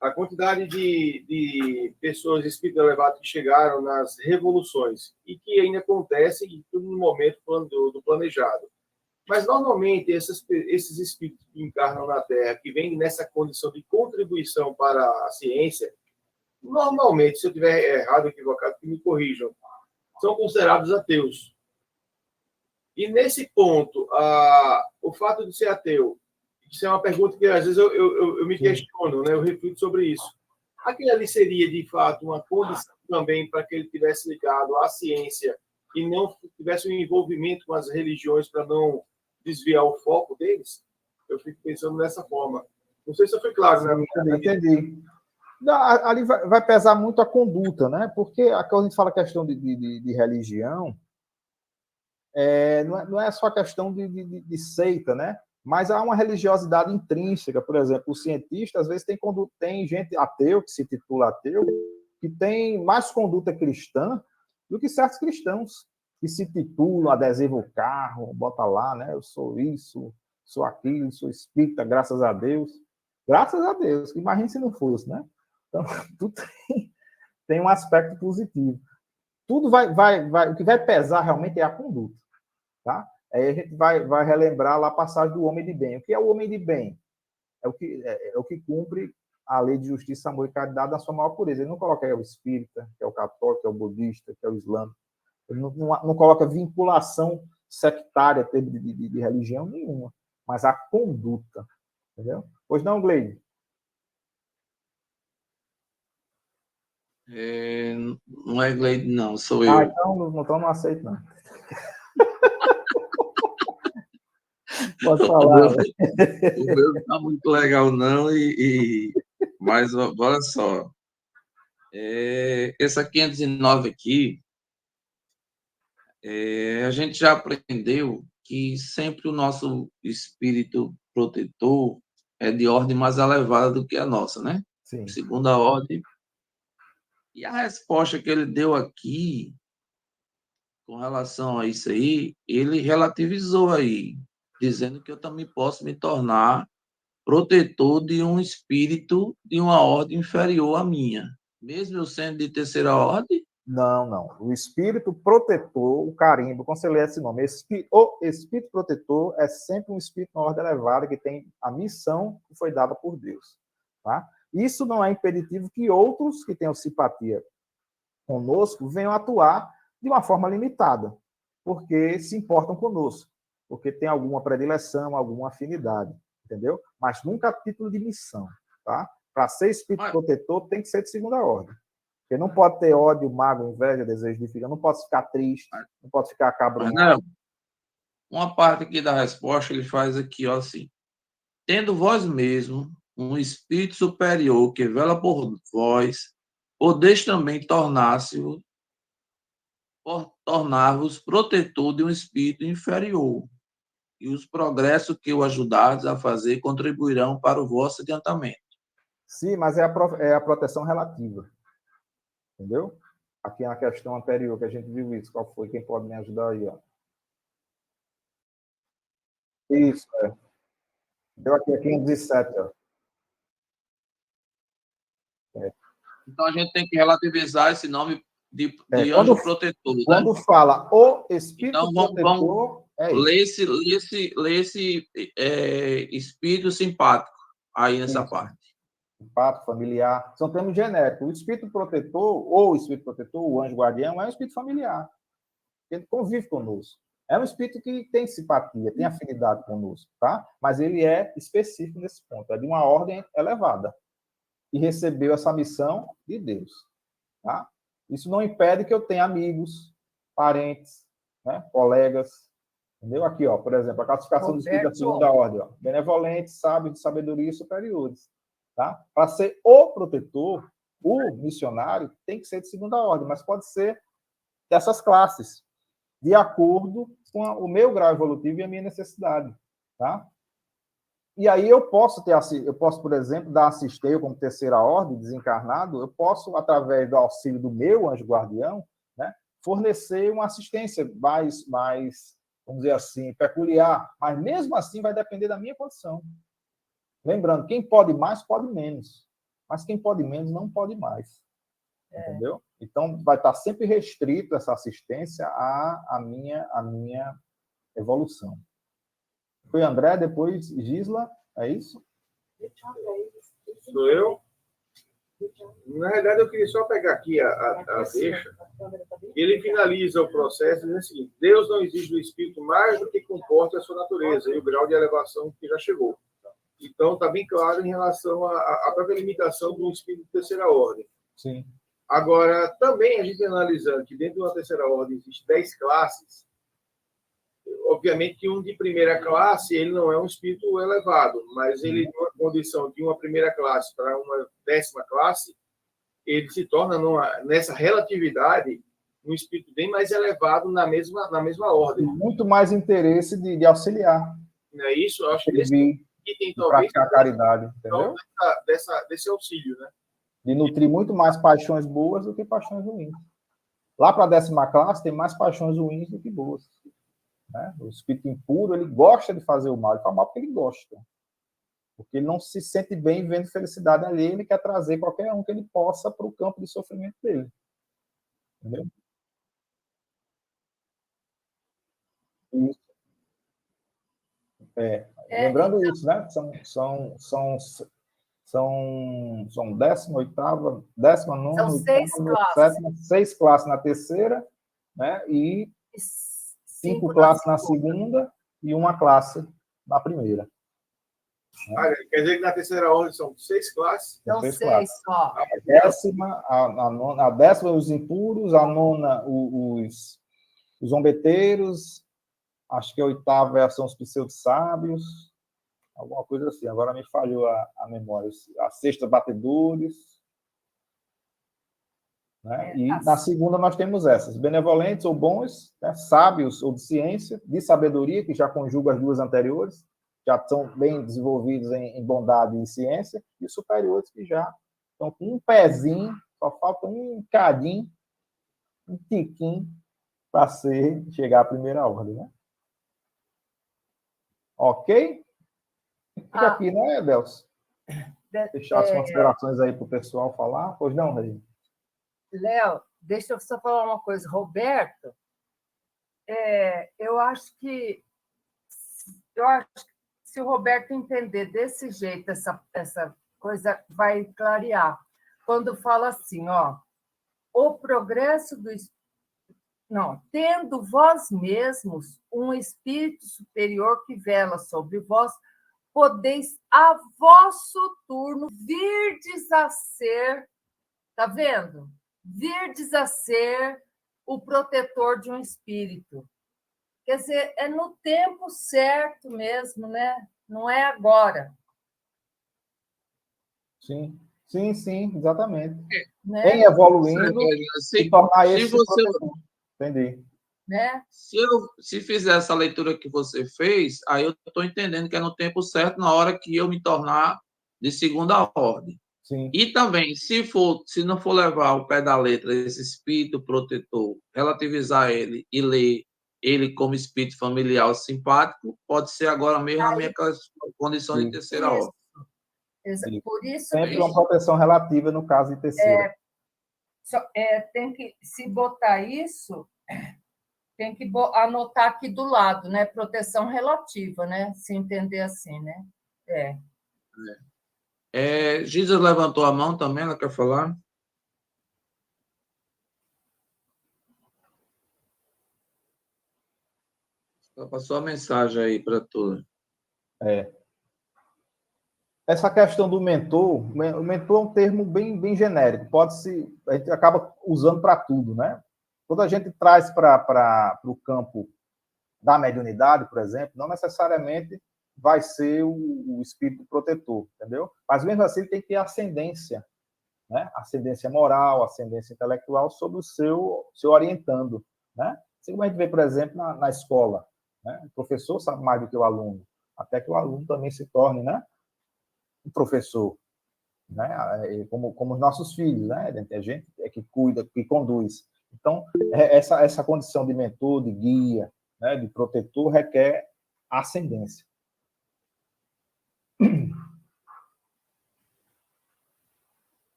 a quantidade de pessoas de espírito elevado que chegaram nas revoluções e que ainda acontecem tudo no momento do planejado. Mas, normalmente, esses espíritos que encarnam na Terra, que vêm nessa condição de contribuição para a ciência, normalmente, se eu estiver errado ou equivocado, que me corrijam, são considerados ateus. E, nesse ponto, o fato de ser ateu, isso é uma pergunta que, às vezes, eu me questiono, né? Eu reflito sobre isso. Aquilo ali seria, de fato, uma condição também para que ele tivesse ligado à ciência e não tivesse um envolvimento com as religiões para não desviar o foco deles? Eu fico pensando dessa forma. Não sei se eu fui claro, né? Entendi. Ali vai pesar muito a conduta, né? Porque quando a gente fala questão de religião, não é só questão de seita, né? Mas há uma religiosidade intrínseca. Por exemplo, o cientista, às vezes, tem gente ateu, que se titula ateu, que tem mais conduta cristã do que certos cristãos, que se titulam, adesivam o carro, bota lá, né? Eu sou isso, sou aquilo, sou espírita, graças a Deus. Graças a Deus, imagine se não fosse, né? Então, tudo tem um aspecto positivo. Tudo o que vai pesar realmente é a conduta, tá? Aí a gente vai relembrar lá a passagem do homem de bem. O que é o homem de bem? É o que cumpre a lei de justiça, amor e caridade na sua maior pureza. Ele não coloca que é o espírita, que é o católico, que é o budista, que é o islâmico. Ele não coloca vinculação sectária de religião nenhuma, mas a conduta. Entendeu? Pois não, Gleide? Não é Gleide, não, sou eu. Então não aceito, não. Pode falar. O meu não está muito legal, não, mas olha só. Essa 509 aqui, a gente já aprendeu que sempre o nosso espírito protetor é de ordem mais elevada do que a nossa, né? Sim. Segunda ordem. E a resposta que ele deu aqui, com relação a isso aí, ele relativizou aí, dizendo que eu também posso me tornar protetor de um espírito de uma ordem inferior à minha, mesmo eu sendo de terceira ordem. Não. O espírito protetor, o carimbo, quando você lê esse nome, o espírito protetor é sempre um espírito na ordem elevada que tem a missão que foi dada por Deus. Tá? Isso não é impeditivo que outros que tenham simpatia conosco venham atuar de uma forma limitada, porque se importam conosco, porque tem alguma predileção, alguma afinidade, entendeu? Mas nunca a título de missão, tá? Para ser espírito protetor, tem que ser de segunda ordem. Porque não pode ter ódio, mágoa, inveja, desejo de ficar, não pode ficar triste, não pode ficar acabrunhado. Uma parte aqui da resposta ele faz aqui, ó, assim: tendo vós mesmo um espírito superior que vela por vós, podeis também tornar-vos protetor de um espírito inferior, e os progressos que o ajudardes a fazer contribuirão para o vosso adiantamento. Sim, mas é a proteção relativa. Entendeu? Aqui na questão anterior que a gente viu isso, qual foi? Quem pode me ajudar aí? Ó? Isso, Deu aqui 507, ó. Então a gente tem que relativizar esse nome de anjo protetor. Quando fala o espírito então, protetor, ler esse espírito simpático aí nessa parte. simpático, familiar, são termos genéricos. O espírito protetor, ou o espírito protetor, o anjo guardião, é um espírito familiar. Ele convive conosco. É um espírito que tem simpatia, tem afinidade conosco, tá? Mas ele é específico nesse ponto, é de uma ordem elevada. E recebeu essa missão de Deus, tá? Isso não impede que eu tenha amigos, parentes, né? Colegas, entendeu? Aqui, ó, por exemplo, a classificação do espírito da segunda ordem, ó, benevolentes, sábios, de sabedoria e superiores, tá? Para ser o protetor, o missionário tem que ser de segunda ordem, mas pode ser dessas classes, de acordo com o meu grau evolutivo e a minha necessidade, tá? E aí eu posso, por exemplo, dar assistência como terceira ordem, desencarnado, eu posso, através do auxílio do meu anjo guardião, né, fornecer uma assistência mais, vamos dizer assim, peculiar, mas mesmo assim vai depender da minha condição. Lembrando, quem pode mais, pode menos, mas quem pode menos, não pode mais. Entendeu? Então, vai estar sempre restrito essa assistência à minha evolução. Foi André, depois Gisla, é isso? Sou eu? Na realidade, eu queria só pegar aqui a deixa. Ele finaliza o processo dizendo o seguinte: Deus não exige do espírito mais do que comporta a sua natureza e o grau de elevação que já chegou. Então, está bem claro em relação à própria limitação do espírito de terceira ordem. Sim. Agora, também a gente analisando que dentro de uma terceira ordem existem 10 classes, obviamente que um de primeira classe, ele não é um espírito elevado, mas ele, numa condição de uma primeira classe para uma 10ª classe, ele se torna, nessa relatividade, um espírito bem mais elevado na mesma ordem. Muito mais interesse de auxiliar. Não é isso? Eu acho que tem talvez praticar a caridade, entendeu? Desse auxílio, né? De nutrir muito mais paixões boas do que paixões ruins. Lá para a 10ª classe tem mais paixões ruins do que boas. Né? O espírito impuro, ele gosta de fazer o mal, ele faz mal porque ele gosta. Porque ele não se sente bem vendo felicidade ali, ele quer trazer qualquer um que ele possa para o campo de sofrimento dele. Entendeu? Isso. Lembrando isso, né? São 18ª, 19ª, 7ª, 6 classes na terceira, né? E 5 classes na segunda e 1 classe na primeira. Né? Quer dizer que na terceira ordem são 6 classes? São 6 6 só. A 10ª, a 10ª os impuros, a 9ª os zombeteiros, acho que a 8ª são os pseudo-sábios, alguma coisa assim, agora me falhou a memória. A 6ª, batedores. Né? E na segunda nós temos essas, benevolentes ou bons, né? Sábios ou de ciência, de sabedoria, que já conjuga as duas anteriores, já são bem desenvolvidos em bondade e ciência, e superiores que já estão com um pezinho, só falta um cadinho, um tiquinho, para chegar à primeira ordem. Né? Ok? Fica aqui, né, Delcio? Deixar as considerações aí para o pessoal falar. Pois não, Regina? Léo, deixa eu só falar uma coisa. Roberto, eu acho que se o Roberto entender desse jeito, essa coisa vai clarear. Quando fala assim, ó, o progresso do... Não, tendo vós mesmos um espírito superior que vela sobre vós, podeis a vosso turno virdes a ser, tá vendo? Virdes a ser o protetor de um espírito. Quer dizer, é no tempo certo mesmo, né? Não é agora. Sim, exatamente. Né? Em evoluindo e tornar esse protetor. Entendi. Né? Se fizer essa leitura que você fez, aí eu estou entendendo que é no tempo certo, na hora que eu me tornar de segunda ordem. Sim. E também, se não for levar ao pé da letra esse espírito protetor, relativizar ele e ler ele como espírito familiar simpático, pode ser agora mesmo na minha condição de terceira ordem. Por isso sempre uma proteção relativa no caso de terceira. Tem que, se botar isso, tem que anotar aqui do lado, né? Proteção relativa, né? Se entender assim, né? Gisa levantou a mão também, ela quer falar? Ela passou a mensagem aí para tu. Essa questão do mentor, o mentor é um termo bem genérico, a gente acaba usando para tudo, né? Quando a gente traz para o campo da mediunidade, por exemplo, não necessariamente vai ser o espírito protetor, entendeu? Mas mesmo assim ele tem que ter ascendência, né? Ascendência moral, ascendência intelectual sobre o seu orientando, né? Assim como a gente vê, por exemplo, na escola, né? O professor sabe mais do que o aluno, até que o aluno também se torne, né, um professor, né? Como os nossos filhos, né? A gente é que cuida, que conduz. Então, essa condição de mentor, de guia, né, de protetor, requer ascendência.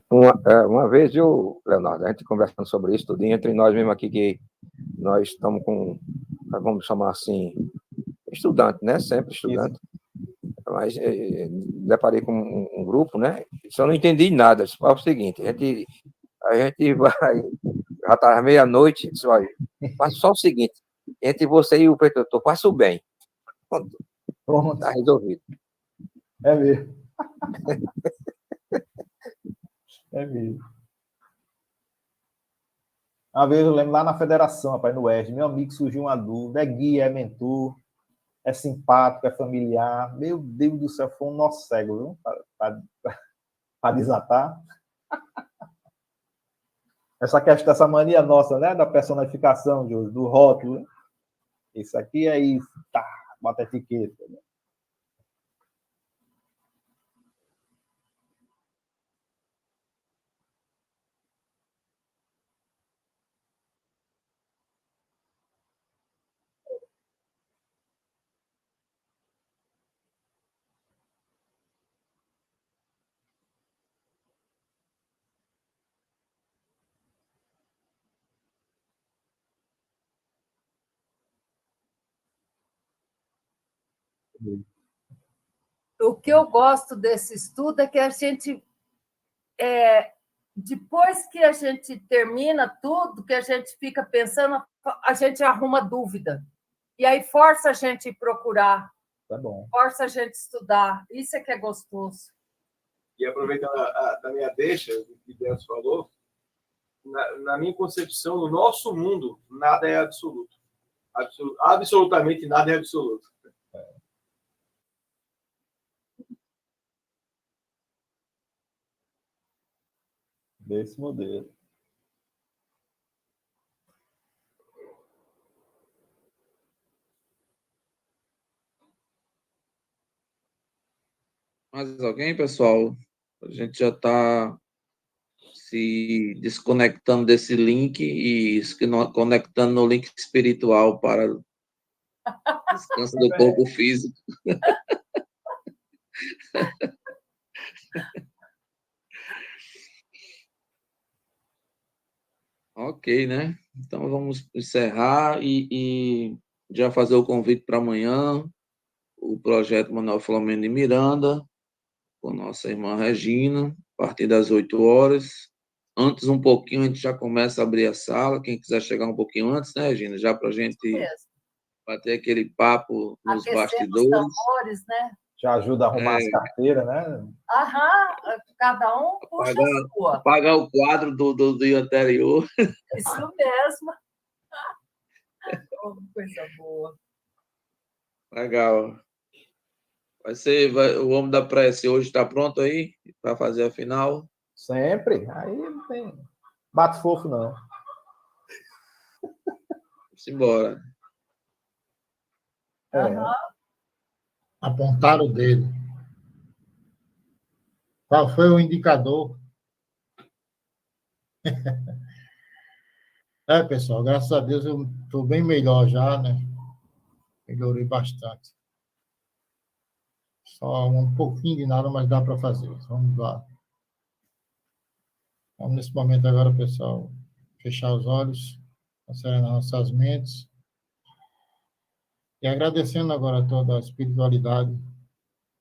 Uma vez, Leonardo, a gente conversando sobre isso, tudo entre nós mesmo aqui, que nós estamos com, vamos chamar assim, estudante, né? Sempre estudante. Isso. Mas deparei com um grupo, né? Só não entendi nada. Só é o seguinte, a gente vai, já está meia-noite, só, faça só o seguinte, entre você e o protetor, faça o bem. Pronto. Está resolvido. É mesmo. É mesmo. Uma vez eu lembro lá na federação, rapaz, no Oeste, meu amigo, surgiu uma dúvida, é guia, é mentor, é simpático, é familiar. Meu Deus do céu, foi um nó cego, viu? Para desatar. Essa mania nossa, né? Da personificação, do rótulo. Né? Isso aqui é isso. Tá, bota etiqueta. Né? O que eu gosto desse estudo é que a gente, depois que a gente termina tudo, que a gente fica pensando, a gente arruma dúvida. E aí força a gente procurar, força a gente estudar. Isso é que é gostoso. E aproveitando a minha deixa, o que Deus falou, na minha concepção, no nosso mundo, nada é absoluto. Absolutamente nada é absoluto. Desse modelo. Mais alguém, pessoal? A gente já está se desconectando desse link e se conectando no link espiritual para descanso do corpo físico. Ok, né? Então vamos encerrar e já fazer o convite para amanhã, o projeto Manuel Filomeno de Miranda, com nossa irmã Regina, a partir das 8 horas. Antes, um pouquinho, a gente já começa a abrir a sala. Quem quiser chegar um pouquinho antes, né, Regina? Já para a gente bater aquele papo nos bastidores. Os tambores, né? Já ajuda a arrumar as carteiras, né? Aham, cada um puxa a sua. Apagar o quadro do dia anterior. Isso mesmo. Oh, coisa boa. Legal. O Homem da Prece hoje está pronto aí para fazer a final? Sempre. Aí não tem bate fofo, não. Vamos embora. Apontar o dedo. Qual foi o indicador? Pessoal, graças a Deus eu estou bem melhor já, né? Melhorei bastante. Só um pouquinho de nada, mas dá para fazer. Vamos lá. Vamos nesse momento agora, pessoal, fechar os olhos, serenar nossas mentes. E agradecendo agora toda a espiritualidade,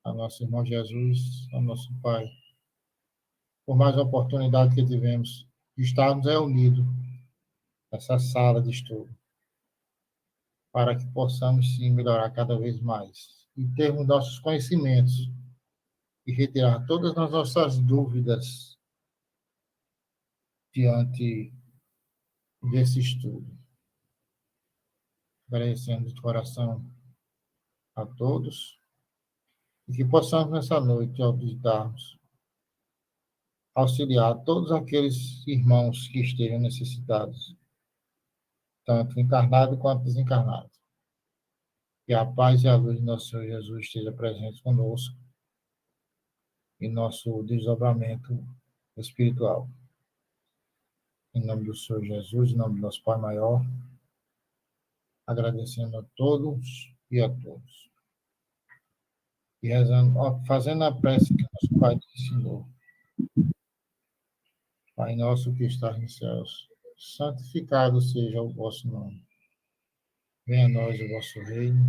a nosso irmão Jesus, ao nosso Pai, por mais a oportunidade que tivemos de estarmos reunidos nessa sala de estudo, para que possamos sim melhorar cada vez mais e termos nossos conhecimentos e retirar todas as nossas dúvidas diante desse estudo. Agradecendo de coração a todos e que possamos nessa noite, ao visitarmos, auxiliar todos aqueles irmãos que estejam necessitados, tanto encarnado quanto desencarnado. Que a paz e a luz de nosso Senhor Jesus esteja presente conosco em nosso desdobramento espiritual. Em nome do Senhor Jesus, em nome do nosso Pai Maior, agradecendo a todos e a todos. E rezando, fazendo a prece que nosso Pai nos ensinou. Pai nosso que estás nos céus, santificado seja o vosso nome. Venha a nós o vosso reino,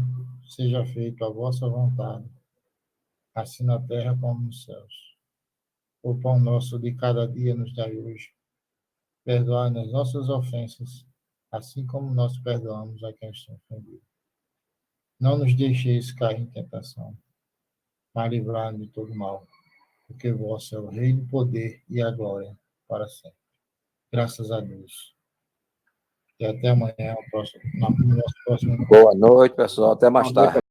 seja feita a vossa vontade, assim na terra como nos céus. O pão nosso de cada dia nos dai hoje. Perdoai-nos as nossas ofensas, assim como nós perdoamos a quem está ofendido. Não nos deixeis cair em tentação, mas livrai-nos de todo mal, porque vosso é o reino, o poder e a glória para sempre. Graças a Deus. E até amanhã, no nosso próximo. Boa noite, pessoal. Até mais tarde.